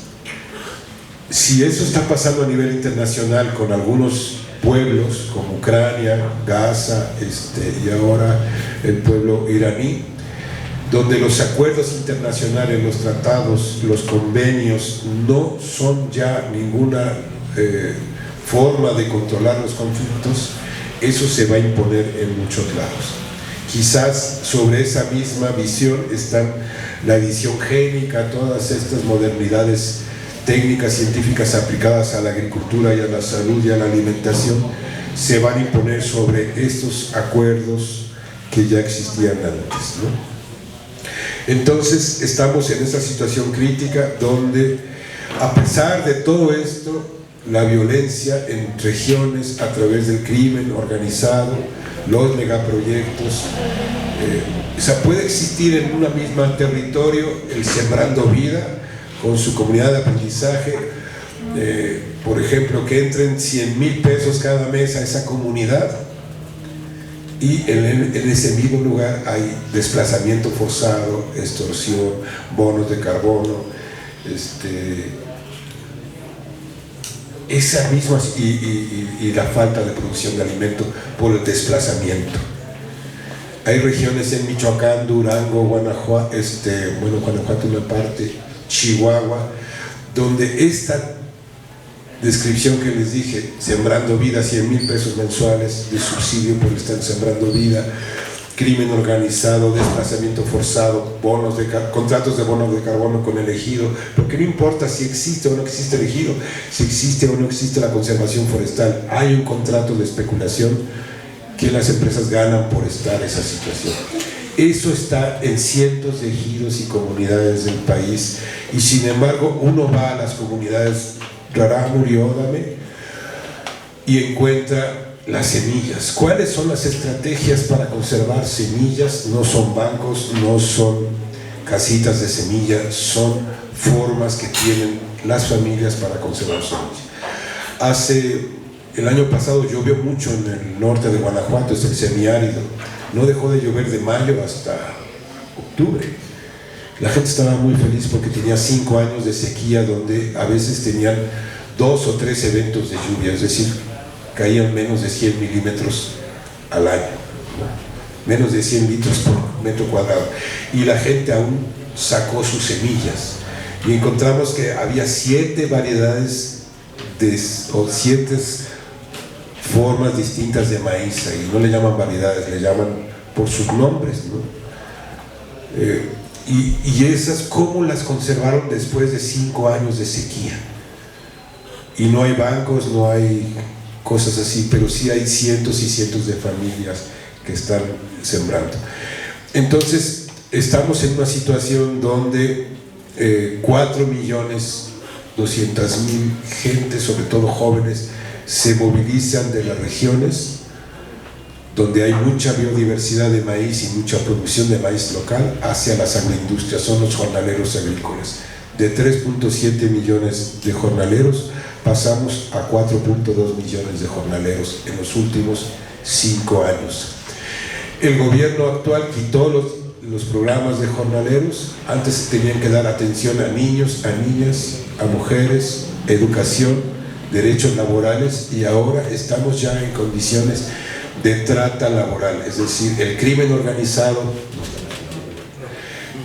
Si eso está pasando a nivel internacional con algunos pueblos como Ucrania, Gaza y ahora el pueblo iraní, donde los acuerdos internacionales, los tratados, los convenios no son ya ninguna forma de controlar los conflictos, eso se va a imponer en muchos lados. Quizás sobre esa misma visión están la edición génica, todas estas modernidades técnicas científicas aplicadas a la agricultura y a la salud y a la alimentación se van a imponer sobre estos acuerdos que ya existían antes, ¿no? Entonces estamos en esa situación crítica donde, a pesar de todo esto, la violencia en regiones a través del crimen organizado, los megaproyectos, o sea, puede existir en un mismo territorio el Sembrando Vida con su comunidad de aprendizaje, por ejemplo, que entren 100,000 pesos cada mes a esa comunidad, y en ese mismo lugar hay desplazamiento forzado, extorsión, bonos de carbono, esa misma, y la falta de producción de alimento por el desplazamiento. Hay regiones en Michoacán, Durango, Guanajuato, Guanajuato una parte, Chihuahua, donde esta descripción que les dije, Sembrando Vida, 100,000 pesos mensuales de subsidio por estar sembrando vida, crimen organizado, desplazamiento forzado, contratos de bonos de carbono con el ejido, porque no importa si existe o no existe el ejido, si existe o no existe la conservación forestal, hay un contrato de especulación que las empresas ganan por estar en esa situación. Eso está en cientos de ejidos y comunidades del país, y sin embargo uno va a las comunidades Rarámuri, Ódame, y encuentra las semillas. ¿Cuáles son las estrategias para conservar semillas? No son bancos, no son casitas de semillas, son formas que tienen las familias para conservar semillas. El año pasado llovió mucho en el norte de Guanajuato, es el semiárido, no dejó de llover de mayo hasta octubre. La gente estaba muy feliz porque tenía 5 años de sequía donde a veces tenían 2 o 3 eventos de lluvia, es decir, caían menos de 100 milímetros al año, ¿no? Menos de 100 litros por metro cuadrado, y la gente aún sacó sus semillas, y encontramos que había 7 variedades o 7 formas distintas de maíz, y no le llaman variedades, le llaman por sus nombres, ¿no? Y esas, ¿cómo las conservaron después de 5 años de sequía? Y no hay bancos, no hay cosas así, pero sí hay cientos y cientos de familias que están sembrando. Entonces, estamos en una situación donde 4.200.000 gente, sobre todo jóvenes, se movilizan de las regiones donde hay mucha biodiversidad de maíz y mucha producción de maíz local hacia las agroindustrias, son los jornaleros agrícolas. De 3.7 millones de jornaleros pasamos a 4.2 millones de jornaleros en los últimos 5 años. El gobierno actual quitó los programas de jornaleros. Antes tenían que dar atención a niños, a niñas, a mujeres, educación, derechos laborales, y ahora estamos ya en condiciones de trata laboral, es decir, el crimen organizado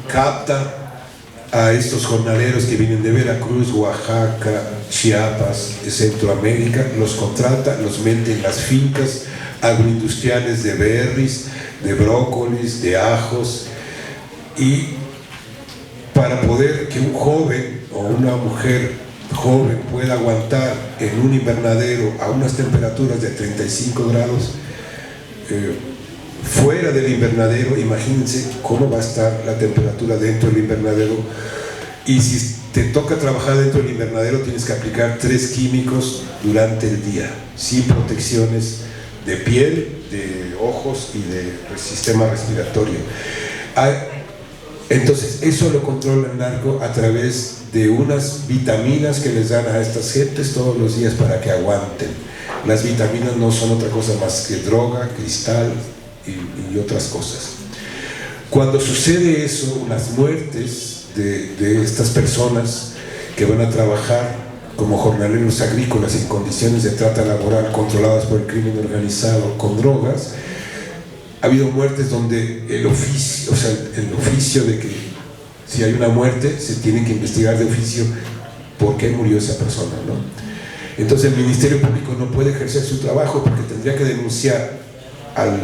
capta a estos jornaleros que vienen de Veracruz, Oaxaca, Chiapas, Centroamérica, los contrata, los mete en las fincas agroindustriales de berries, de brócolis, de ajos, y para poder que un joven o una mujer joven pueda aguantar en un invernadero a unas temperaturas de 35 grados, fuera del invernadero, imagínense cómo va a estar la temperatura dentro del invernadero. Y si te toca trabajar dentro del invernadero, tienes que aplicar 3 químicos durante el día, sin protecciones de piel, de ojos y de sistema respiratorio. Entonces, eso lo controla el narco a través de unas vitaminas que les dan a estas gentes todos los días para que aguanten. Las vitaminas no son otra cosa más que droga, cristal y otras cosas. Cuando sucede eso, las muertes de estas personas que van a trabajar como jornaleros agrícolas en condiciones de trata laboral controladas por el crimen organizado con drogas, ha habido muertes donde el oficio de que si hay una muerte se tiene que investigar de oficio por qué murió esa persona, ¿no? Entonces el Ministerio Público no puede ejercer su trabajo porque tendría que denunciar al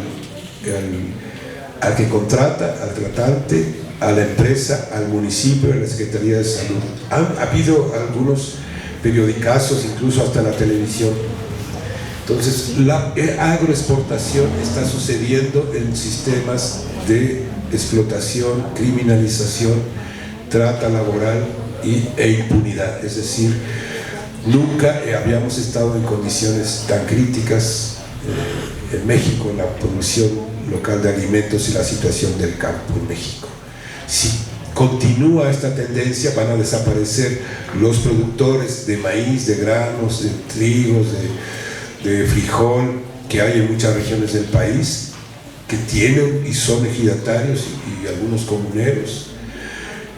que contrata, al tratante, a la empresa, al municipio, a la Secretaría de Salud. Ha habido algunos periodicazos, incluso hasta la televisión. Entonces, la agroexportación está sucediendo en sistemas de explotación, criminalización, trata laboral e impunidad. Es decir, nunca habíamos estado en condiciones tan críticas en México, en la producción local de alimentos y la situación del campo en México. Si continúa esta tendencia, van a desaparecer los productores de maíz, de granos, de trigos, de frijol que hay en muchas regiones del país, que tienen y son ejidatarios y algunos comuneros.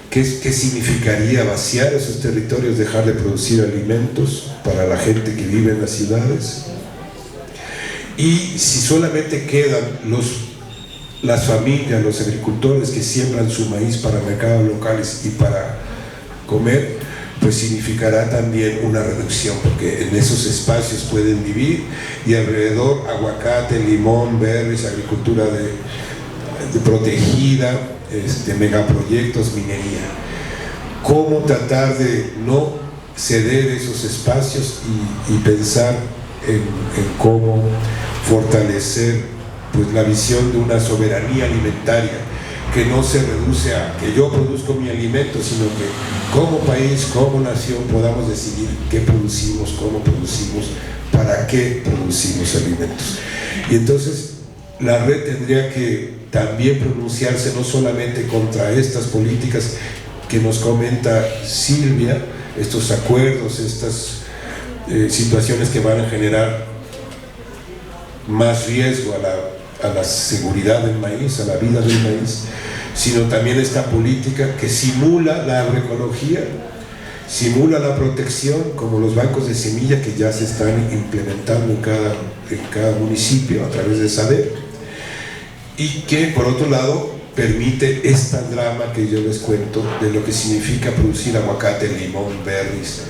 ¿Qué significaría vaciar esos territorios, dejar de producir alimentos para la gente que vive en las ciudades? Y si solamente quedan las familias, los agricultores que siembran su maíz para mercados locales y para comer, pues significará también una reducción, porque en esos espacios pueden vivir y alrededor aguacate, limón, berries, agricultura de protegida, megaproyectos, minería. ¿Cómo tratar de no ceder esos espacios y pensar en cómo fortalecer pues la visión de una soberanía alimentaria que no se reduce a que yo produzco mi alimento, sino que como país, como nación podamos decidir qué producimos, cómo producimos, para qué producimos alimentos. Y entonces la red tendría que también pronunciarse no solamente contra estas políticas que nos comenta Silvia, estos acuerdos, estas situaciones que van a generar más riesgo a la seguridad del maíz, a la vida del maíz, sino también esta política que simula la agroecología, simula la protección, como los bancos de semilla que ya se están implementando en cada municipio a través de SADER, y que por otro lado permite esta drama que yo les cuento de lo que significa producir aguacate, limón, berries,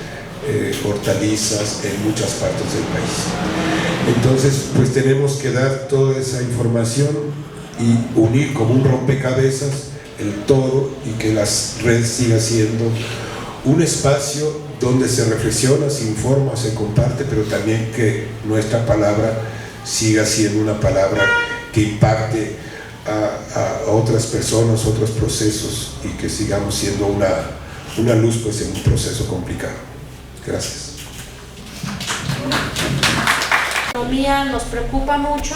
hortalizas en muchas partes del país. Entonces, pues tenemos que dar toda esa información y unir como un rompecabezas el todo, y que la red siga siendo un espacio donde se reflexiona, se informa, se comparte, pero también que nuestra palabra siga siendo una palabra que impacte a otras personas, otros procesos, y que sigamos siendo una luz pues en un proceso complicado. Gracias.
La economía nos preocupa mucho,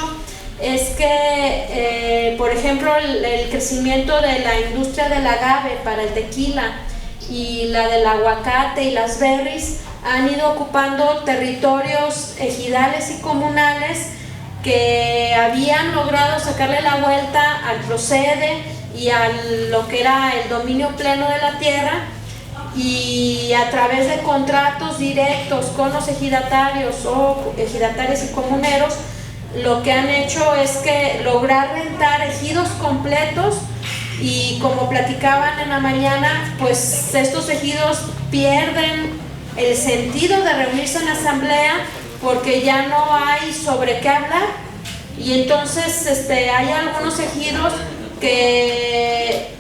es que, por ejemplo, el crecimiento de la industria del agave para el tequila y la del aguacate y las berries han ido ocupando territorios ejidales y comunales que habían logrado sacarle la vuelta al procede y a lo que era el dominio pleno de la tierra, y a través de contratos directos con los ejidatarios o ejidatarios y comuneros, lo que han hecho es que lograr rentar ejidos completos, y como platicaban en la mañana, pues estos ejidos pierden el sentido de reunirse en asamblea porque ya no hay sobre qué hablar, y entonces hay algunos ejidos que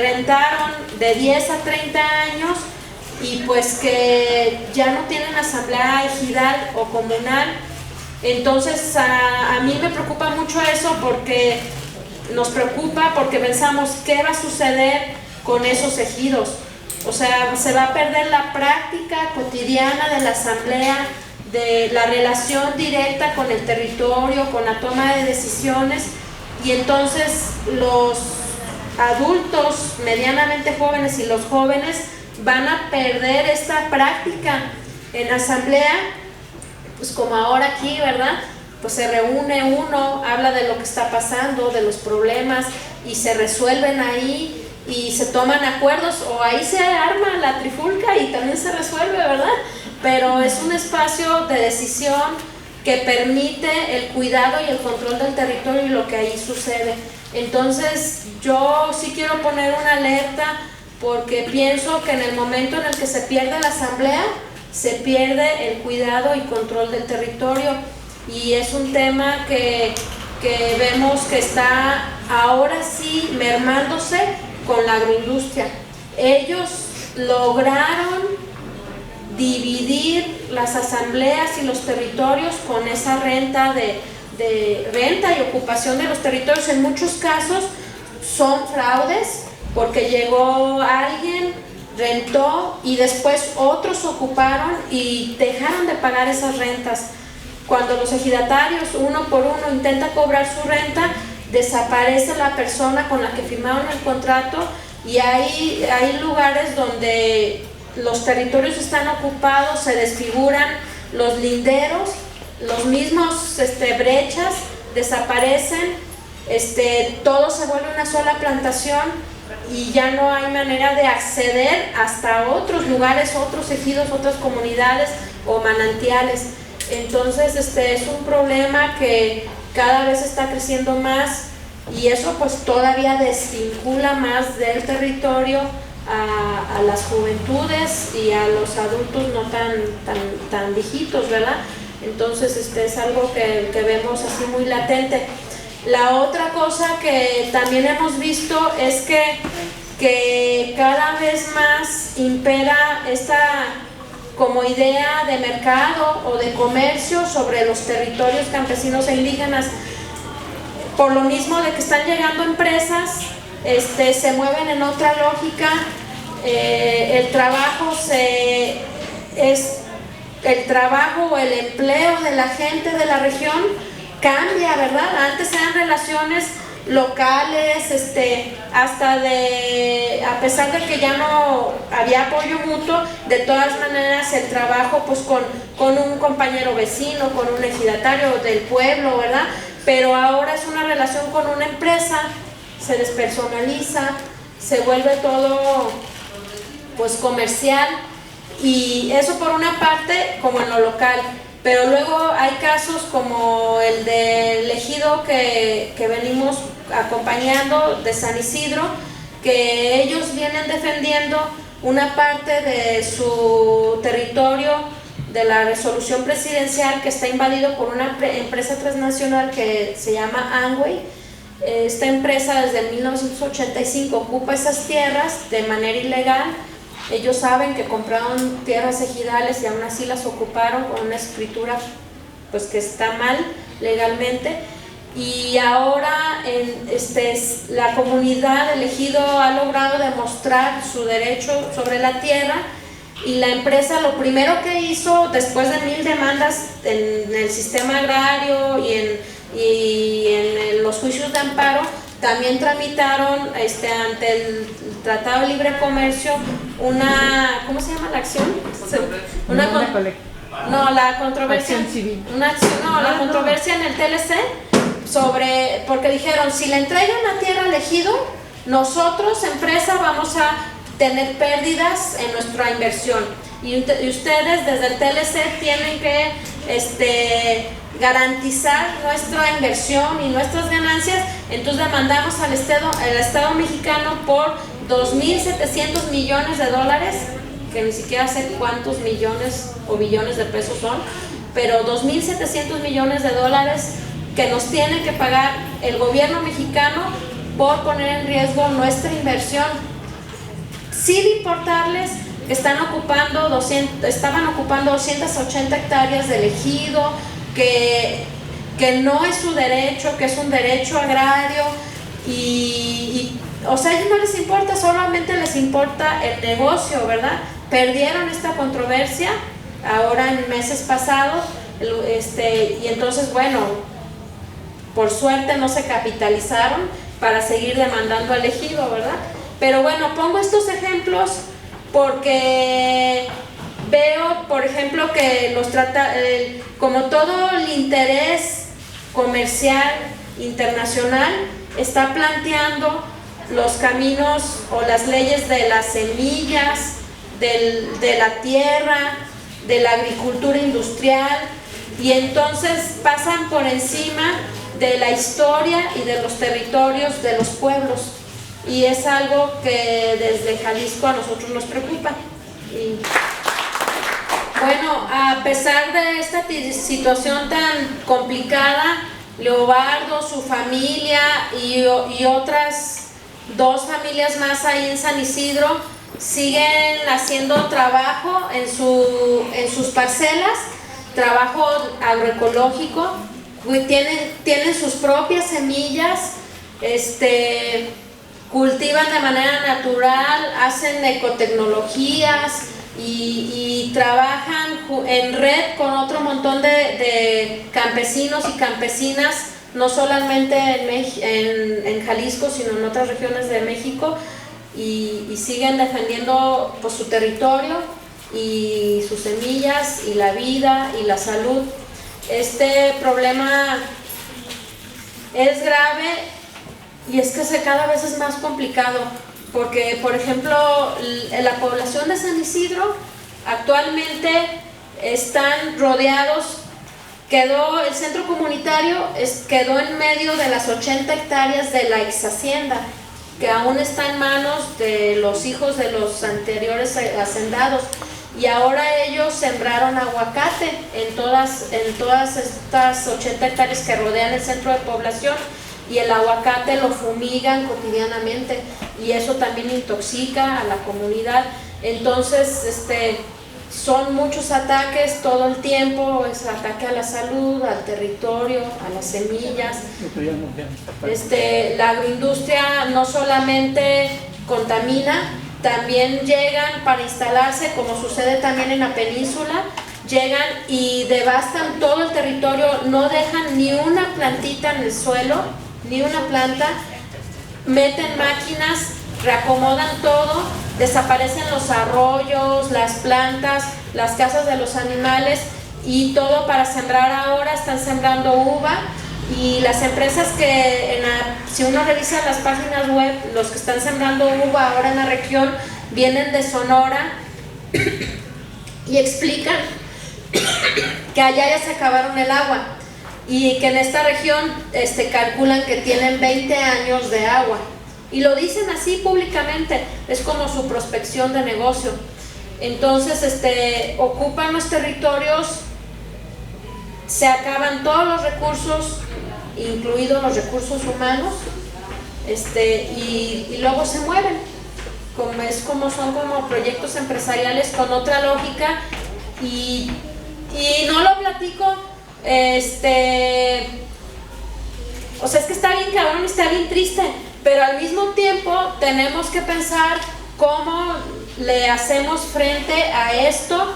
rentaron de 10 a 30 años y pues que ya no tienen asamblea ejidal o comunal. Entonces a mí me preocupa mucho eso, porque nos preocupa, porque pensamos qué va a suceder con esos ejidos. O sea, se va a perder la práctica cotidiana de la asamblea, de la relación directa con el territorio, con la toma de decisiones, y entonces adultos medianamente jóvenes y los jóvenes van a perder esta práctica en asamblea, pues como ahora aquí, ¿verdad? Pues se reúne uno, habla de lo que está pasando, de los problemas, y se resuelven ahí y se toman acuerdos, o ahí se arma la trifulca y también se resuelve, ¿verdad? Pero es un espacio de decisión que permite el cuidado y el control del territorio y lo que ahí sucede. Entonces yo sí quiero poner una alerta, porque pienso que en el momento en el que se pierde la asamblea, se pierde el cuidado y control del territorio, y es un tema que vemos que está ahora sí mermándose con la agroindustria. Ellos lograron dividir las asambleas y los territorios con esa renta de renta y ocupación de los territorios. En muchos casos son fraudes, porque llegó alguien, rentó y después otros ocuparon y dejaron de pagar esas rentas. Cuando los ejidatarios uno por uno intentan cobrar su renta, desaparece la persona con la que firmaron el contrato, y hay lugares donde los territorios están ocupados, se desfiguran los linderos, los mismos brechas desaparecen, todo se vuelve una sola plantación y ya no hay manera de acceder hasta otros lugares, otros ejidos, otras comunidades o manantiales. Entonces es un problema que cada vez está creciendo más, y eso pues todavía desvincula más del territorio a las juventudes y a los adultos no tan viejitos, ¿verdad? Entonces es algo que vemos así muy latente. La otra cosa que también hemos visto es que cada vez más impera esta como idea de mercado o de comercio sobre los territorios campesinos e indígenas, por lo mismo de que están llegando empresas, se mueven en otra lógica, el trabajo o el empleo de la gente de la región cambia, ¿verdad? Antes eran relaciones locales, hasta a pesar de que ya no había apoyo mutuo, de todas maneras el trabajo pues con un compañero vecino, con un ejidatario del pueblo, ¿verdad? Pero ahora es una relación con una empresa, se despersonaliza, se vuelve todo pues comercial, y eso por una parte como en lo local. Pero luego hay casos como el del ejido que venimos acompañando de San Isidro, que ellos vienen defendiendo una parte de su territorio de la resolución presidencial que está invadido por una empresa transnacional que se llama Amway. Esta empresa desde 1985 ocupa esas tierras de manera ilegal. Ellos saben que compraron tierras ejidales y aún así las ocuparon con una escritura pues que está mal legalmente, y ahora la comunidad del ejido ha logrado demostrar su derecho sobre la tierra, y la empresa lo primero que hizo después de 1000 demandas en el sistema agrario y en los juicios de amparo, también tramitaron ante el Tratado de Libre Comercio ¿cómo se llama la acción? La controversia.
Acción civil.
La controversia en el TLC porque dijeron, si le entregan la tierra al ejido, nosotros, empresa, vamos a tener pérdidas en nuestra inversión, y ustedes desde el TLC tienen que garantizar nuestra inversión y nuestras ganancias. Entonces demandamos al Estado mexicano por 2.700 millones de dólares, que ni siquiera sé cuántos millones o billones de pesos son, pero 2.700 millones de dólares que nos tiene que pagar el gobierno mexicano por poner en riesgo nuestra inversión, sin importarles que estaban ocupando 280 hectáreas del ejido, que no es su derecho, que es un derecho agrario, o sea, a ellos no les importa, solamente les importa el negocio, ¿verdad? Perdieron esta controversia ahora en meses pasados, y entonces, bueno, por suerte no se capitalizaron, para seguir demandando al ejido, ¿verdad? Pero bueno, pongo estos ejemplos porque veo, por ejemplo, que los trata, como todo el interés comercial internacional está planteando los caminos o las leyes de las semillas, de la tierra, de la agricultura industrial, y entonces pasan por encima de la historia y de los territorios de los pueblos, y es algo que desde Jalisco a nosotros nos preocupa. Y bueno, a pesar de esta situación tan complicada, Leobardo, su familia y otras 2 familias más ahí en San Isidro siguen haciendo trabajo en sus parcelas, trabajo agroecológico, tienen sus propias semillas, cultivan de manera natural, hacen ecotecnologías y trabajan en red con otro montón de campesinos y campesinas, no solamente en Jalisco, sino en otras regiones de México, y siguen defendiendo pues, su territorio y sus semillas y la vida y la salud. Este problema es grave y es que cada vez es más complicado, porque por ejemplo la población de San Isidro actualmente están rodeados. El centro comunitario quedó en medio de las 80 hectáreas de la ex hacienda, que aún está en manos de los hijos de los anteriores hacendados, y ahora ellos sembraron aguacate en todas estas 80 hectáreas que rodean el centro de población, y el aguacate lo fumigan cotidianamente, y eso también intoxica a la comunidad. Entonces son muchos ataques todo el tiempo, es ataque a la salud, al territorio, a las semillas. La agroindustria no solamente contamina, también llegan para instalarse, como sucede también en la península, llegan y devastan todo el territorio, no dejan ni una plantita en el suelo, ni una planta, meten máquinas, reacomodan todo, desaparecen los arroyos, las plantas, las casas de los animales, y todo para sembrar. Ahora están sembrando uva, y las empresas que si uno revisa las páginas web, los que están sembrando uva ahora en la región vienen de Sonora y explican que allá ya se acabaron el agua y que en esta región calculan que tienen 20 años de agua. Y lo dicen así públicamente, es como su prospección de negocio. Entonces, ocupan los territorios, se acaban todos los recursos, incluidos los recursos humanos, y luego se mueven. Son como proyectos empresariales con otra lógica, y no lo platico, o sea, es que está bien cabrón y está bien triste, pero al mismo tiempo tenemos que pensar cómo le hacemos frente a esto.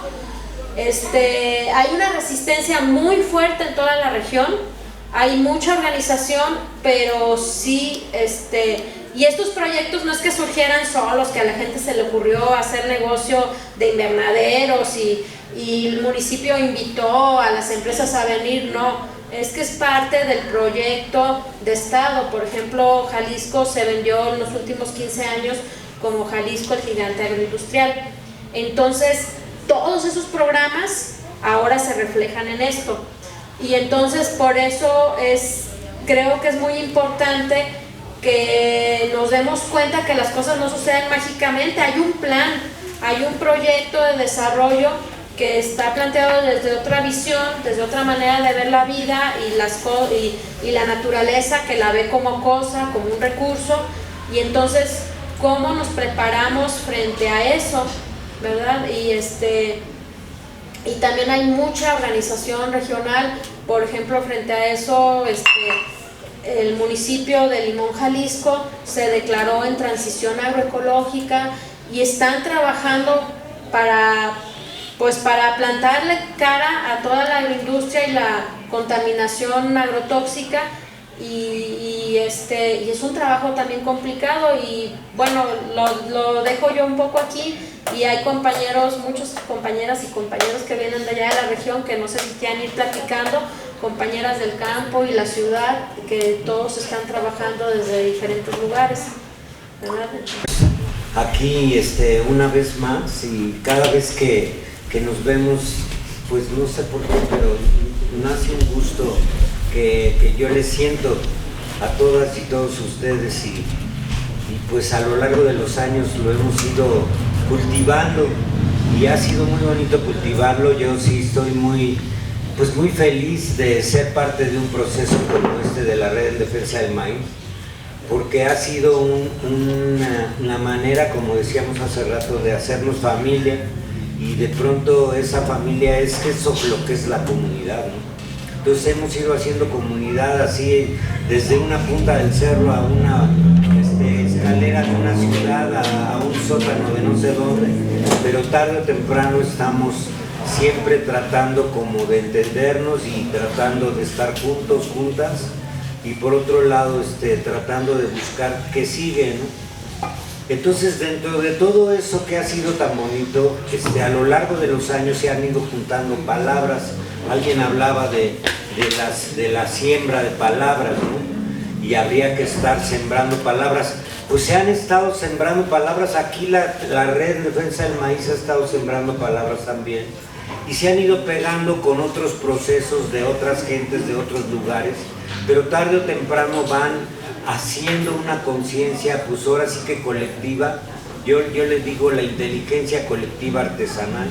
Hay una resistencia muy fuerte en toda la región, hay mucha organización, pero sí, y estos proyectos no es que surgieran solos, que a la gente se le ocurrió hacer negocio de invernaderos y el municipio invitó a las empresas a venir, no. Es que es parte del proyecto de Estado. Por ejemplo, Jalisco se vendió en los últimos 15 años como Jalisco el gigante agroindustrial. Entonces, todos esos programas ahora se reflejan en esto. Y entonces, por eso creo que es muy importante que nos demos cuenta que las cosas no suceden mágicamente. Hay un plan, hay un proyecto de desarrollo que está planteado desde otra visión, desde otra manera de ver la vida y la naturaleza, que la ve como cosa, como un recurso. Y entonces, ¿cómo nos preparamos frente a eso? ¿Verdad? Y también hay mucha organización regional. Por ejemplo, frente a eso, el municipio de Limón, Jalisco, se declaró en transición agroecológica y están trabajando para plantarle cara a toda la agroindustria y la contaminación agrotóxica, y es un trabajo también complicado, y bueno, lo dejo yo un poco aquí, y hay compañeros, muchos compañeras y compañeros que vienen de allá de la región, que no sé si quieran ir platicando, compañeras del campo y la ciudad, que todos están trabajando desde diferentes lugares, ¿verdad?
Aquí una vez más, y cada vez que nos vemos, pues no sé por qué, pero nace un gusto que yo les siento a todas y todos ustedes, y pues a lo largo de los años lo hemos ido cultivando, y ha sido muy bonito cultivarlo. Yo sí estoy muy feliz de ser parte de un proceso como este de la Red en Defensa del Maíz, porque ha sido una manera, como decíamos hace rato, de hacernos familia, y de pronto esa familia es lo que es la comunidad, ¿no? Entonces hemos ido haciendo comunidad así, desde una punta del cerro a una escalera de una ciudad, a un sótano de no sé dónde, pero tarde o temprano estamos siempre tratando como de entendernos y tratando de estar juntos, juntas, y por otro lado tratando de buscar qué sigue, ¿no? Entonces, dentro de todo eso que ha sido tan bonito, a lo largo de los años se han ido juntando palabras. Alguien hablaba de la siembra de palabras, ¿no? Y habría que estar sembrando palabras. Pues se han estado sembrando palabras. Aquí la Red de Defensa del Maíz ha estado sembrando palabras también. Y se han ido pegando con otros procesos de otras gentes, de otros lugares. Pero tarde o temprano van haciendo una conciencia, pues ahora sí que colectiva. Yo les digo la inteligencia colectiva artesanal,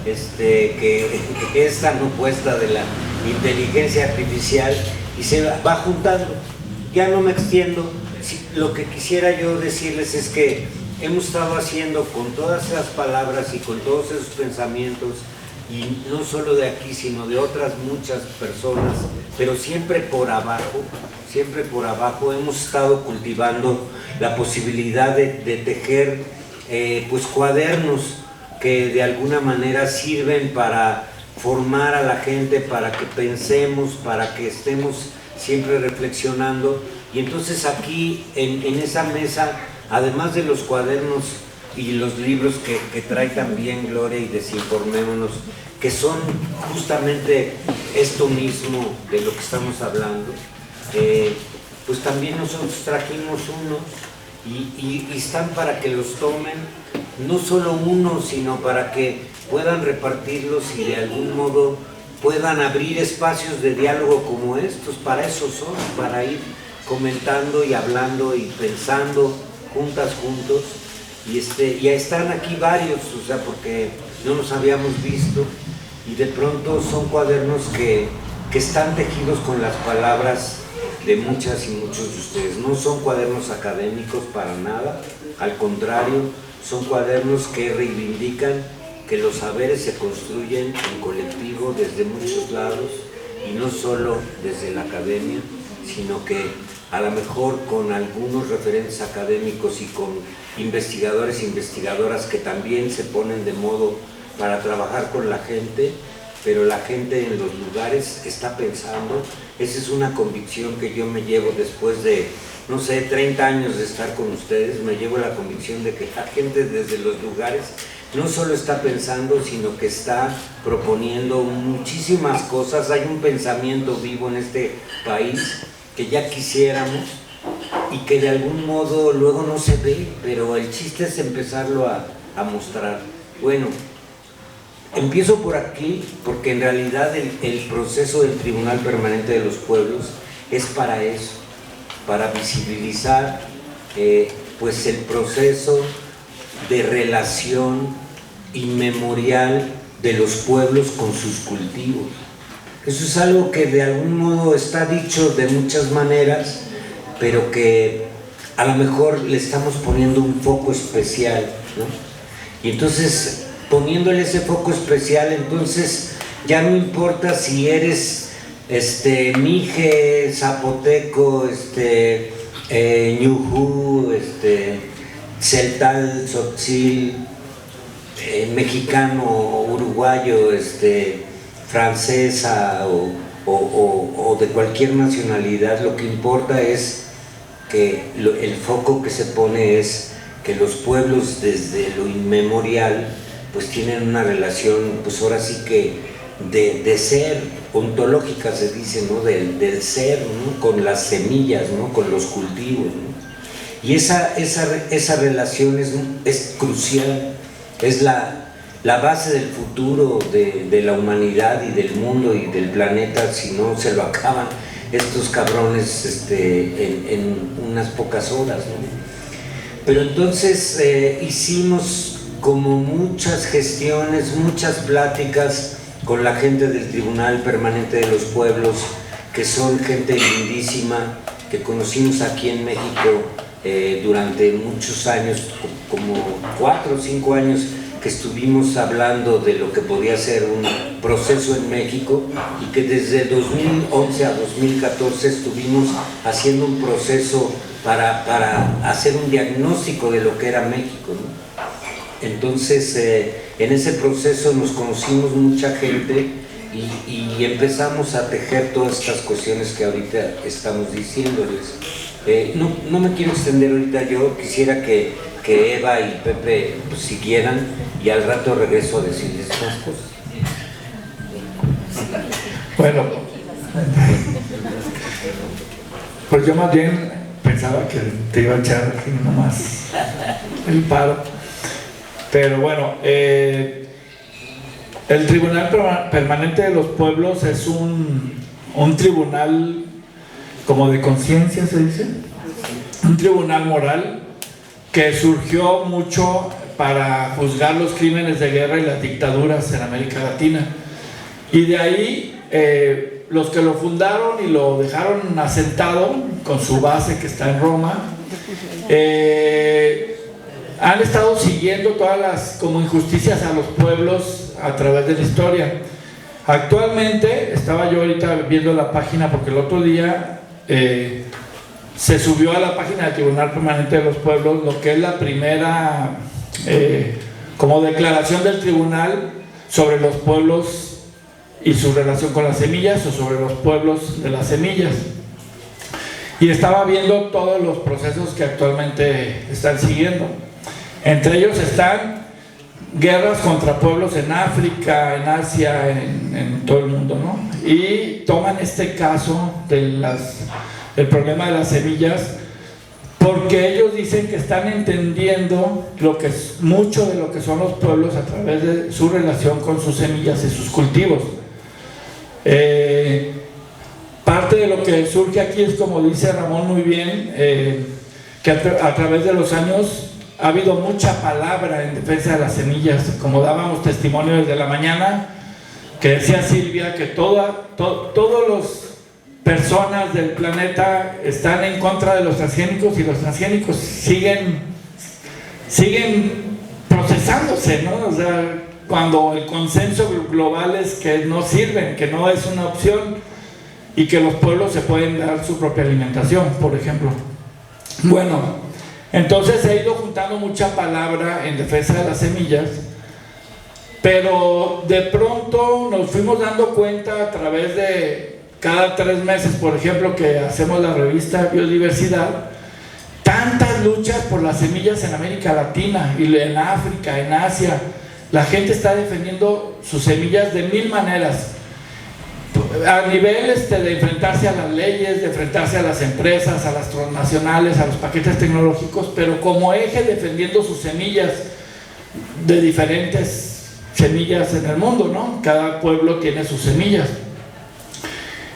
que es tan opuesta de la inteligencia artificial, y se va juntando. Ya no me extiendo. Lo que quisiera yo decirles es que hemos estado haciendo con todas esas palabras y con todos esos pensamientos, y no solo de aquí, sino de otras muchas personas, pero siempre por abajo, hemos estado cultivando la posibilidad de tejer pues cuadernos que de alguna manera sirven para formar a la gente, para que pensemos, para que estemos siempre reflexionando. Y entonces aquí en esa mesa, además de los cuadernos y los libros que trae también Gloria y Desinformémonos, que son justamente esto mismo de lo que estamos hablando, pues también nosotros trajimos unos, y están para que los tomen, no solo unos, sino para que puedan repartirlos y de algún modo puedan abrir espacios de diálogo como estos. Para eso son, para ir comentando y hablando y pensando juntas, juntos, y ya están aquí varios, o sea, porque no nos habíamos visto, y de pronto son cuadernos que están tejidos con las palabras de muchas y muchos de ustedes. No son cuadernos académicos para nada, al contrario, son cuadernos que reivindican que los saberes se construyen en colectivo desde muchos lados, y no solo desde la academia, sino que a lo mejor con algunos referentes académicos y con investigadores e investigadoras que también se ponen de modo para trabajar con la gente, pero la gente en los lugares está pensando. Esa es una convicción que yo me llevo después de, no sé, 30 años de estar con ustedes. Me llevo la convicción de que la gente desde los lugares no solo está pensando, sino que está proponiendo muchísimas cosas. Hay un pensamiento vivo en este país que ya quisiéramos y que de algún modo luego no se ve, pero el chiste es empezarlo a mostrar. Bueno, empiezo por aquí porque en realidad el proceso del Tribunal Permanente de los Pueblos es para eso, para visibilizar pues el proceso de relación inmemorial de los pueblos con sus cultivos. Eso es algo que de algún modo está dicho de muchas maneras, pero que a lo mejor le estamos poniendo un foco especial, ¿no? Y entonces, poniéndole ese foco especial, entonces ya no importa si eres mije, zapoteco, ñujú, celtal, tzotzil, mexicano, uruguayo, francesa o de cualquier nacionalidad, lo que importa es que el foco que se pone es que los pueblos desde lo inmemorial pues tienen una relación, pues ahora sí que de ser, ontológica se dice, ¿no? Del ser, ¿no? Con las semillas, ¿no? Con los cultivos, ¿no? Y esa relación es crucial, es la base del futuro de la humanidad y del mundo y del planeta. Si no, se lo acaban estos cabrones en unas pocas horas, ¿no? Pero entonces hicimos como muchas gestiones, muchas pláticas con la gente del Tribunal Permanente de los Pueblos, que son gente lindísima, que conocimos aquí en México durante muchos años, como 4 o 5 años, que estuvimos hablando de lo que podía ser un proceso en México, y que desde 2011 a 2014 estuvimos haciendo un proceso para hacer un diagnóstico de lo que era México, ¿no? Entonces, en ese proceso nos conocimos mucha gente y empezamos a tejer todas estas cuestiones que ahorita estamos diciéndoles. No me quiero extender ahorita, yo quisiera que Eva y Pepe pues, siguieran, y al rato regreso a decirles más cosas.
Bueno, pues yo más bien pensaba que te iba a echar aquí nomás el paro, pero bueno, el Tribunal Permanente de los Pueblos es un tribunal como de conciencia, se dice, un tribunal moral que surgió mucho para juzgar los crímenes de guerra y las dictaduras en América Latina, y de ahí los que lo fundaron y lo dejaron asentado con su base que está en Roma, han estado siguiendo todas las como injusticias a los pueblos a través de la historia. Actualmente, estaba yo ahorita viendo la página porque el otro día se subió a la página del Tribunal Permanente de los Pueblos lo que es la primera como declaración del tribunal sobre los pueblos y su relación con las semillas, o sobre los pueblos de las semillas, y estaba viendo todos los procesos que actualmente están siguiendo. Entre ellos están guerras contra pueblos en África, en Asia, en todo el mundo, ¿no? Y toman este caso del problema de las semillas porque ellos dicen que están entendiendo mucho de lo que son los pueblos a través de su relación con sus semillas y sus cultivos. Parte de lo que surge aquí es, como dice Ramón muy bien, que a través de los años ha habido mucha palabra en defensa de las semillas, como dábamos testimonio desde la mañana, que decía Silvia que todas las personas del planeta están en contra de los transgénicos, y los transgénicos siguen procesándose, ¿no? O sea, cuando el consenso global es que no sirven, que no es una opción, y que los pueblos se pueden dar su propia alimentación, por ejemplo. Bueno, entonces se ha ido juntando mucha palabra en defensa de las semillas, pero de pronto nos fuimos dando cuenta a través de cada 3 meses, por ejemplo, que hacemos la revista Biodiversidad, tantas luchas por las semillas en América Latina y en África, en Asia. La gente está defendiendo sus semillas de 1000 maneras, a nivel de enfrentarse a las leyes, de enfrentarse a las empresas, a las transnacionales, a los paquetes tecnológicos, pero como eje defendiendo sus semillas, de diferentes semillas en el mundo, ¿no? Cada pueblo tiene sus semillas.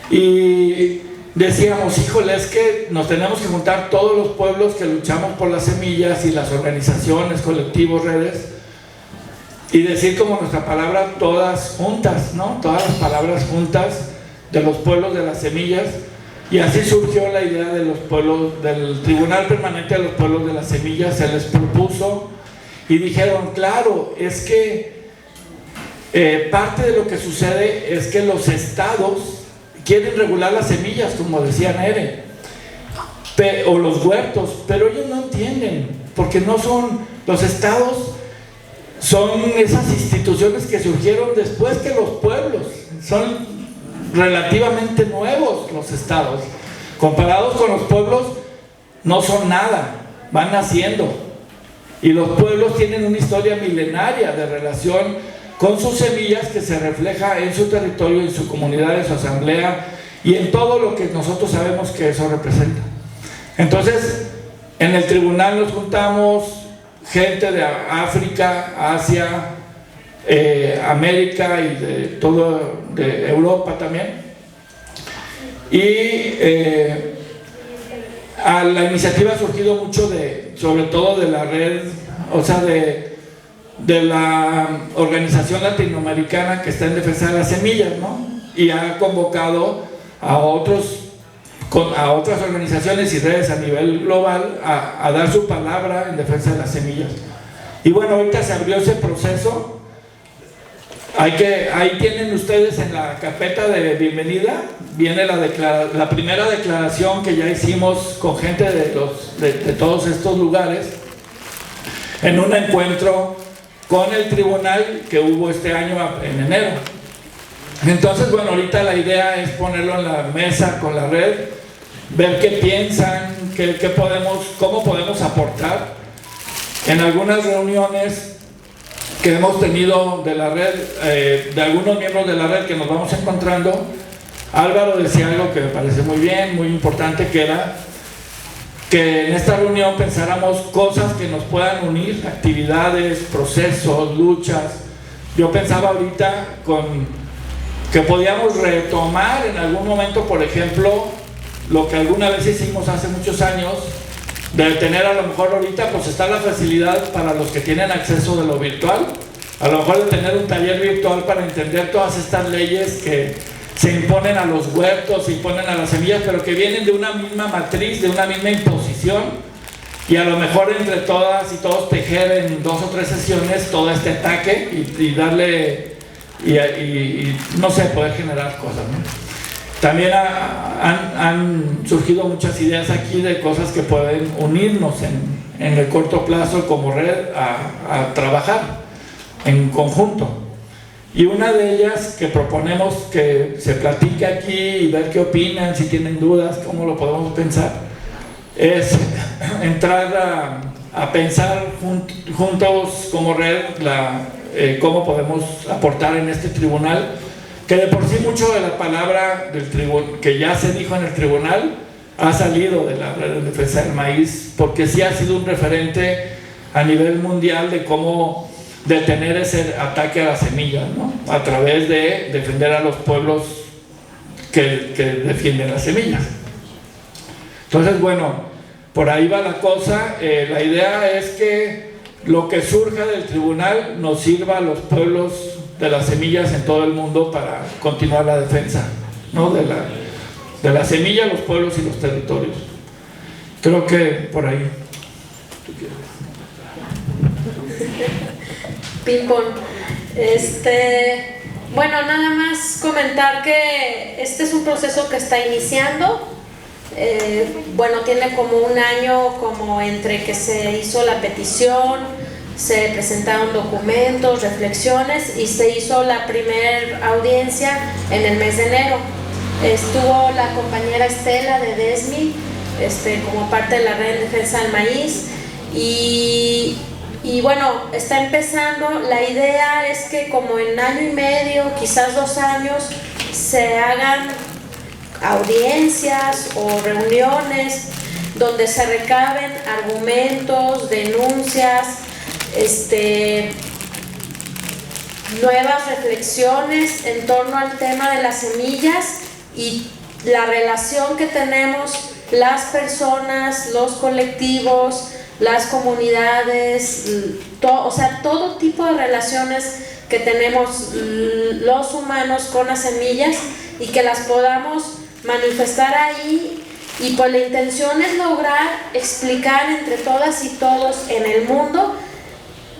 Y decíamos, híjole, es que nos tenemos que juntar todos los pueblos que luchamos por las semillas, y las organizaciones, colectivos, redes, y decir como nuestra palabra todas juntas, ¿no? Todas las palabras juntas de los pueblos de las semillas. Y así surgió la idea de los pueblos, del Tribunal Permanente de los Pueblos de las Semillas. Se les propuso y dijeron, claro, es que parte de lo que sucede es que los estados quieren regular las semillas, como decía Nere, o los huertos, pero ellos no entienden, porque no son los estados. Son esas instituciones que surgieron después que los pueblos, son relativamente nuevos los estados. Comparados con los pueblos, no son nada, van naciendo. Y los pueblos tienen una historia milenaria de relación con sus semillas que se refleja en su territorio, en su comunidad, en su asamblea y en todo lo que nosotros sabemos que eso representa. Entonces, en el tribunal nos juntamos gente de África, Asia, América y de Europa también. Y la iniciativa ha surgido mucho sobre todo de la red, o sea, de la organización latinoamericana que está en defensa de las semillas, ¿no? Y ha convocado a otras organizaciones y redes a nivel global a dar su palabra en defensa de las semillas. Y bueno, ahorita se abrió ese proceso. Ahí tienen ustedes en la carpeta de bienvenida, viene la primera declaración que ya hicimos con gente de todos estos lugares en un encuentro con el tribunal que hubo este año en enero. Entonces, bueno, ahorita la idea es ponerlo en la mesa con la red, ver qué piensan, cómo podemos aportar. En algunas reuniones que hemos tenido de la red, de algunos miembros de la red que nos vamos encontrando, Álvaro decía algo que me parece muy bien, muy importante, que era que en esta reunión pensáramos cosas que nos puedan unir, actividades, procesos, luchas. Yo pensaba ahorita que podíamos retomar en algún momento, por ejemplo, lo que alguna vez hicimos hace muchos años, de tener, a lo mejor ahorita pues está la facilidad para los que tienen acceso de lo virtual, a lo mejor de tener un taller virtual para entender todas estas leyes que se imponen a los huertos, se imponen a las semillas, pero que vienen de una misma matriz, de una misma imposición, y a lo mejor entre todas y todos tejer en 2 o 3 sesiones todo este ataque y darle, y no sé, poder generar cosas, ¿no? También han surgido muchas ideas aquí de cosas que pueden unirnos en el corto plazo como red a trabajar en conjunto. Y una de ellas que proponemos que se platique aquí y ver qué opinan, si tienen dudas, cómo lo podemos pensar, es entrar a pensar juntos como red cómo podemos aportar en este tribunal, que de por sí mucho de la palabra del tribunal que ya se dijo en el tribunal ha salido de la red de defensa del maíz, porque sí ha sido un referente a nivel mundial de cómo detener ese ataque a las semillas, ¿no? A través de defender a los pueblos que defienden las semillas. Entonces, bueno, por ahí va la cosa. La idea es que lo que surja del tribunal nos sirva a los pueblos de las semillas en todo el mundo para continuar la defensa, ¿no? de la semilla, los pueblos y los territorios. Creo que por ahí.
Ping-pong. Bueno, nada más comentar que este es un proceso que está iniciando. Bueno, tiene como un año como entre que se hizo la petición, se presentaron documentos, reflexiones y se hizo la primera audiencia en el mes de enero. Estuvo la compañera Estela de DESMI como parte de la red de defensa del maíz y bueno, está empezando. La idea es que como en año y medio, quizás 2 años, se hagan audiencias o reuniones donde se recaben argumentos, denuncias, nuevas reflexiones en torno al tema de las semillas y la relación que tenemos las personas, los colectivos, las comunidades, o sea, todo tipo de relaciones que tenemos los humanos con las semillas y que las podamos manifestar ahí. Y pues la intención es lograr explicar entre todas y todos en el mundo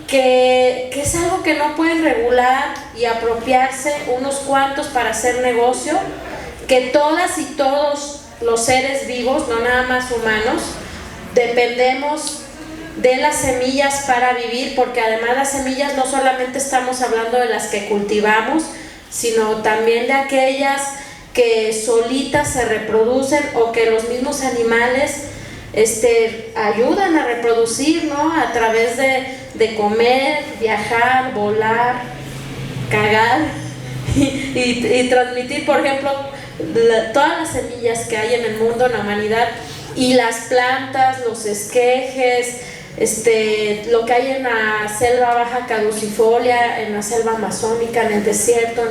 que es algo que no pueden regular y apropiarse unos cuantos para hacer negocio, que todas y todos los seres vivos, no nada más humanos, dependemos de las semillas para vivir, porque además las semillas no solamente estamos hablando de las que cultivamos, sino también de aquellas que solitas se reproducen o que los mismos animales ayudan a reproducir, ¿no? A través de comer, viajar, volar, cagar y transmitir, por ejemplo, todas las semillas que hay en el mundo, en la humanidad, y las plantas, los esquejes, lo que hay en la selva baja caducifolia, en la selva amazónica, en el desierto,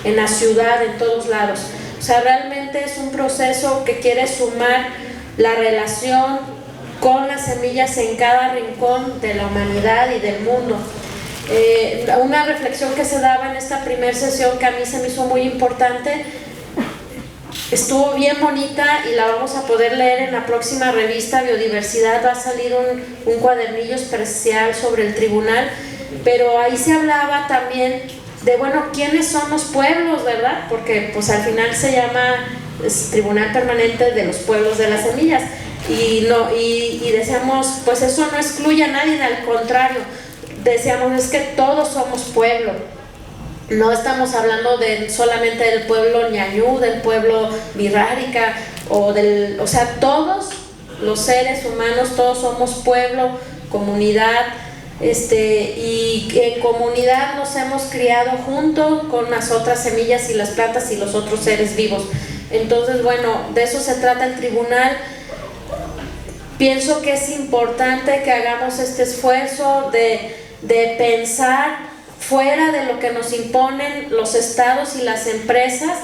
en la ciudad, en todos lados. O sea, realmente es un proceso que quiere sumar la relación con las semillas en cada rincón de la humanidad y del mundo. Una reflexión que se daba en esta primera sesión que a mí se me hizo muy importante, estuvo bien bonita y la vamos a poder leer en la próxima revista Biodiversidad. Va a salir un cuadernillo especial sobre el tribunal, pero ahí se hablaba también de, bueno, ¿quiénes son los pueblos, verdad? Porque pues al final se llama Tribunal Permanente de los Pueblos de las Semillas, y decíamos, pues eso no excluye a nadie, al contrario, decíamos, es que todos somos pueblo. No estamos hablando solamente del pueblo ñañú, del pueblo birrárica, o sea, todos los seres humanos, todos somos pueblo, comunidad, y en comunidad nos hemos criado junto con las otras semillas y las plantas y los otros seres vivos. Entonces, bueno, de eso se trata el tribunal. Pienso que es importante que hagamos este esfuerzo de pensar fuera de lo que nos imponen los estados y las empresas,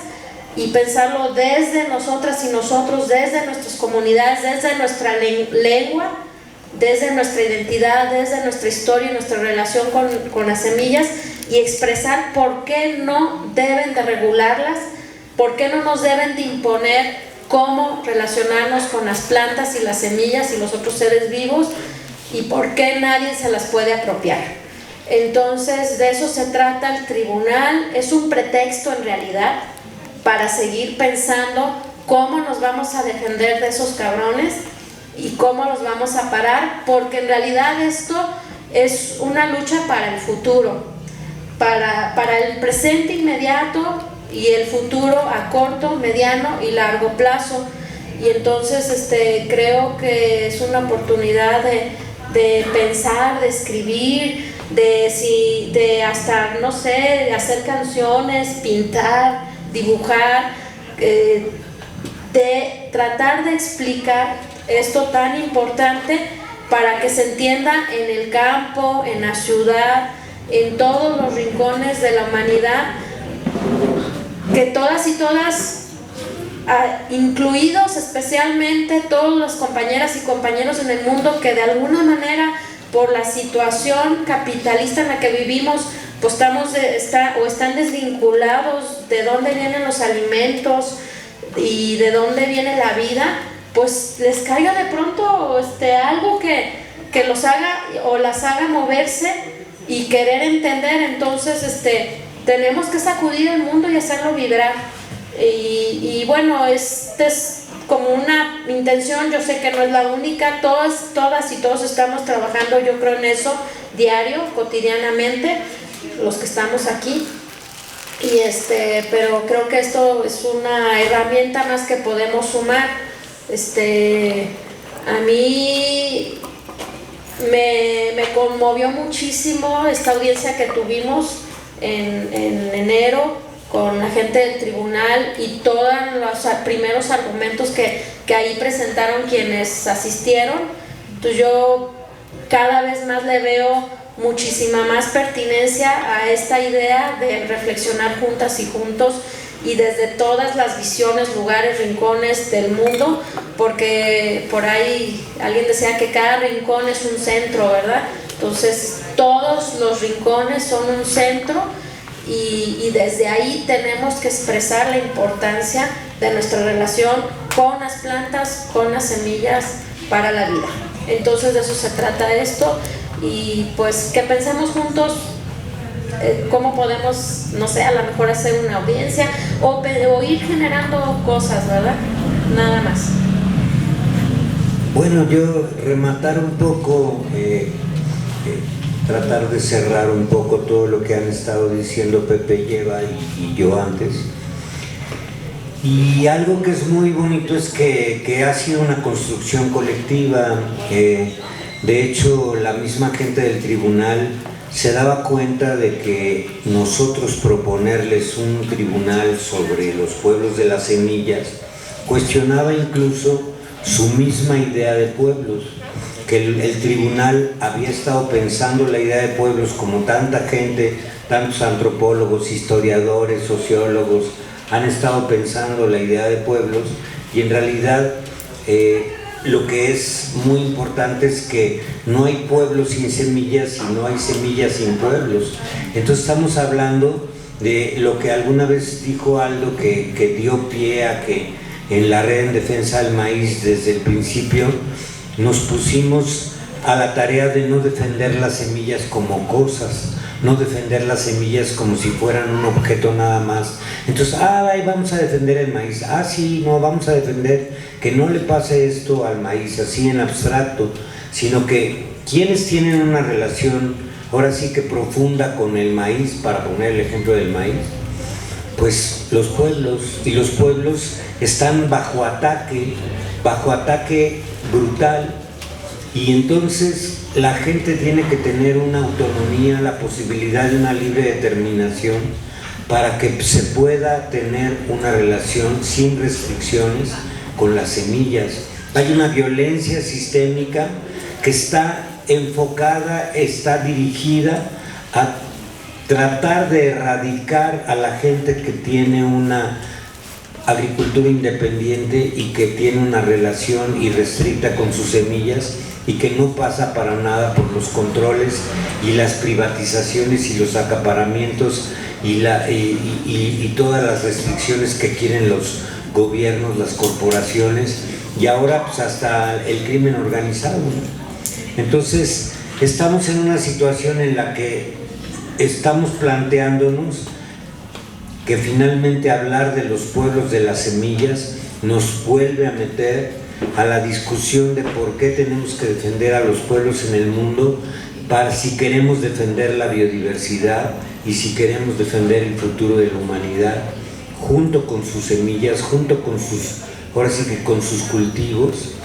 y pensarlo desde nosotras y nosotros, desde nuestras comunidades, desde nuestra lengua, desde nuestra identidad, desde nuestra historia y nuestra relación con las semillas, y expresar por qué no deben de regularlas, por qué no nos deben de imponer cómo relacionarnos con las plantas y las semillas y los otros seres vivos, y por qué nadie se las puede apropiar. Entonces, de eso se trata el tribunal. Es un pretexto en realidad para seguir pensando cómo nos vamos a defender de esos cabrones y cómo los vamos a parar, porque en realidad esto es una lucha para el futuro, para el presente inmediato y el futuro a corto, mediano y largo plazo. Y entonces creo que es una oportunidad de pensar, de escribir, de hasta, no sé, de hacer canciones, pintar, dibujar, de tratar de explicar esto tan importante para que se entienda en el campo, en la ciudad, en todos los rincones de la humanidad, que todas y todas, incluidos especialmente todas las compañeras y compañeros en el mundo que de alguna manera, por la situación capitalista en la que vivimos, pues están desvinculados de dónde vienen los alimentos y de dónde viene la vida, pues les caiga de pronto algo que los haga o las haga moverse y querer entender. Entonces tenemos que sacudir el mundo y hacerlo vibrar, y bueno, es como una intención. Yo sé que no es la única, todas y todos estamos trabajando, yo creo, en eso diario, cotidianamente, los que estamos aquí, y pero creo que esto es una herramienta más que podemos sumar. A mí me conmovió muchísimo esta audiencia que tuvimos en enero con la gente del tribunal y todos los primeros argumentos que ahí presentaron quienes asistieron. Entonces yo cada vez más le veo muchísima más pertinencia a esta idea de reflexionar juntas y juntos, y desde todas las visiones, lugares, rincones del mundo, porque por ahí alguien decía que cada rincón es un centro, ¿verdad? Entonces todos los rincones son un centro, y desde ahí tenemos que expresar la importancia de nuestra relación con las plantas, con las semillas para la vida. Entonces de eso se trata esto, y pues que pensemos juntos cómo podemos, no sé, a lo mejor hacer una audiencia o ir generando cosas, ¿verdad? Nada más.
Bueno, yo rematar un poco, tratar de cerrar un poco todo lo que han estado diciendo Pepe, Lleva y yo antes. Y algo que es muy bonito es que ha sido una construcción colectiva. De hecho, la misma gente del tribunal se daba cuenta de que nosotros proponerles un tribunal sobre los pueblos de las semillas cuestionaba incluso su misma idea de pueblos, que el tribunal había estado pensando la idea de pueblos como tanta gente, tantos antropólogos, historiadores, sociólogos han estado pensando la idea de pueblos, y en realidad lo que es muy importante es que no hay pueblos sin semillas y no hay semillas sin pueblos. Entonces estamos hablando de lo que alguna vez dijo Aldo, que dio pie a que en la Red en Defensa del Maíz desde el principio nos pusimos a la tarea de no defender las semillas como cosas, no defender las semillas como si fueran un objeto nada más. Entonces, vamos a defender el maíz, sí, no, vamos a defender que no le pase esto al maíz, así en abstracto, sino que quienes tienen una relación, ahora sí que profunda con el maíz, para poner el ejemplo del maíz, pues los pueblos, y los pueblos están bajo ataque brutal, y entonces la gente tiene que tener una autonomía, la posibilidad de una libre determinación para que se pueda tener una relación sin restricciones con las semillas. Hay una violencia sistémica que está enfocada, está dirigida a tratar de erradicar a la gente que tiene una agricultura independiente y que tiene una relación irrestricta con sus semillas y que no pasa para nada por los controles y las privatizaciones y los acaparamientos y todas las restricciones que quieren los gobiernos, las corporaciones, y ahora pues hasta el crimen organizado, ¿no? Entonces estamos en una situación en la que estamos planteándonos que finalmente hablar de los pueblos de las semillas nos vuelve a meter a la discusión de por qué tenemos que defender a los pueblos en el mundo, para si queremos defender la biodiversidad y si queremos defender el futuro de la humanidad, junto con sus semillas, junto con con sus cultivos,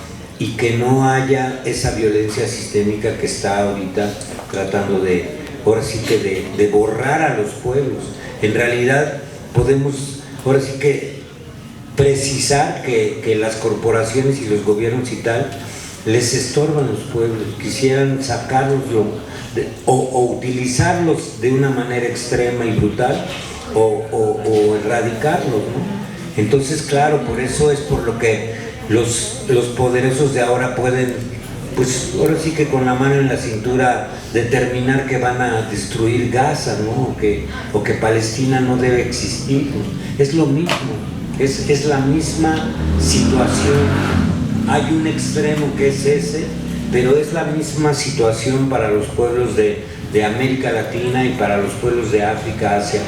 y que no haya esa violencia sistémica que está ahorita tratando de borrar a los pueblos. En realidad podemos precisar que las corporaciones y los gobiernos y tal les estorban a los pueblos, quisieran sacarlos o utilizarlos de una manera extrema y brutal o erradicarlos, ¿no? Entonces, claro, por eso es por lo que los poderosos de ahora pueden, pues ahora sí que con la mano en la cintura, determinar que van a destruir Gaza, ¿no? o que Palestina no debe existir, ¿no? Es lo mismo, es la misma situación. Hay un extremo que es ese, pero es la misma situación para los pueblos de América Latina y para los pueblos de África, Asia.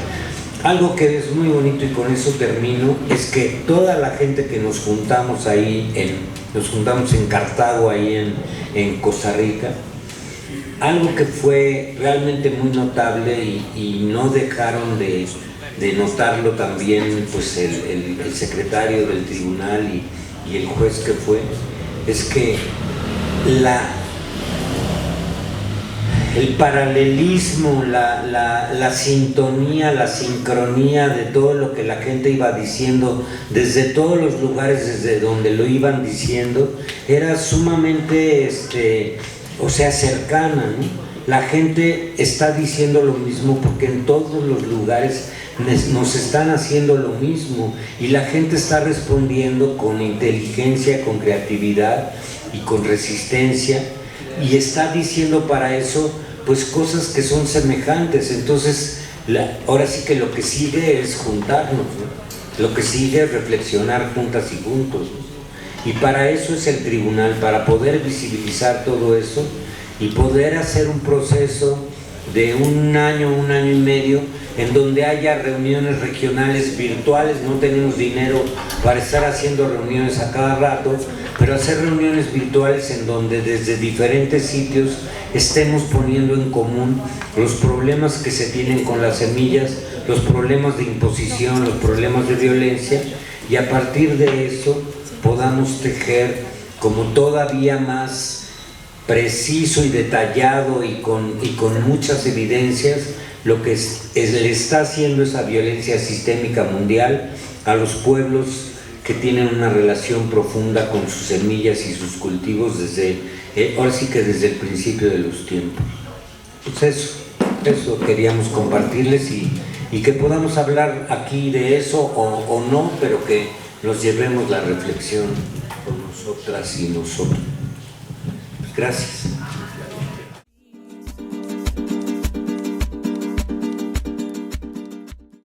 Algo que es muy bonito, y con eso termino, es que toda la gente que nos juntamos en Cartago, ahí en Costa Rica, algo que fue realmente muy notable y no dejaron de notarlo también pues el secretario del tribunal y el juez que fue, es que el paralelismo, la sintonía, la sincronía de todo lo que la gente iba diciendo desde todos los lugares desde donde lo iban diciendo era sumamente cercana, ¿no? La gente está diciendo lo mismo porque en todos los lugares nos están haciendo lo mismo, y la gente está respondiendo con inteligencia, con creatividad y con resistencia, y está diciendo para eso pues cosas que son semejantes. Entonces ahora sí que lo que sigue es juntarnos, ¿no? Lo que sigue es reflexionar juntas y juntos, ¿no? Y para eso es el tribunal, para poder visibilizar todo eso y poder hacer un proceso de un año y medio en donde haya reuniones regionales virtuales. No tenemos dinero para estar haciendo reuniones a cada rato, pero hacer reuniones virtuales en donde desde diferentes sitios estemos poniendo en común los problemas que se tienen con las semillas, los problemas de imposición, los problemas de violencia, y a partir de eso podamos tejer como todavía más preciso y detallado y con muchas evidencias lo que le está haciendo esa violencia sistémica mundial a los pueblos que tienen una relación profunda con sus semillas y sus cultivos ahora sí que desde el principio de los tiempos. Pues eso queríamos compartirles y que podamos hablar aquí de eso o no, pero que nos llevemos la reflexión por nosotras y nosotros. Pues gracias.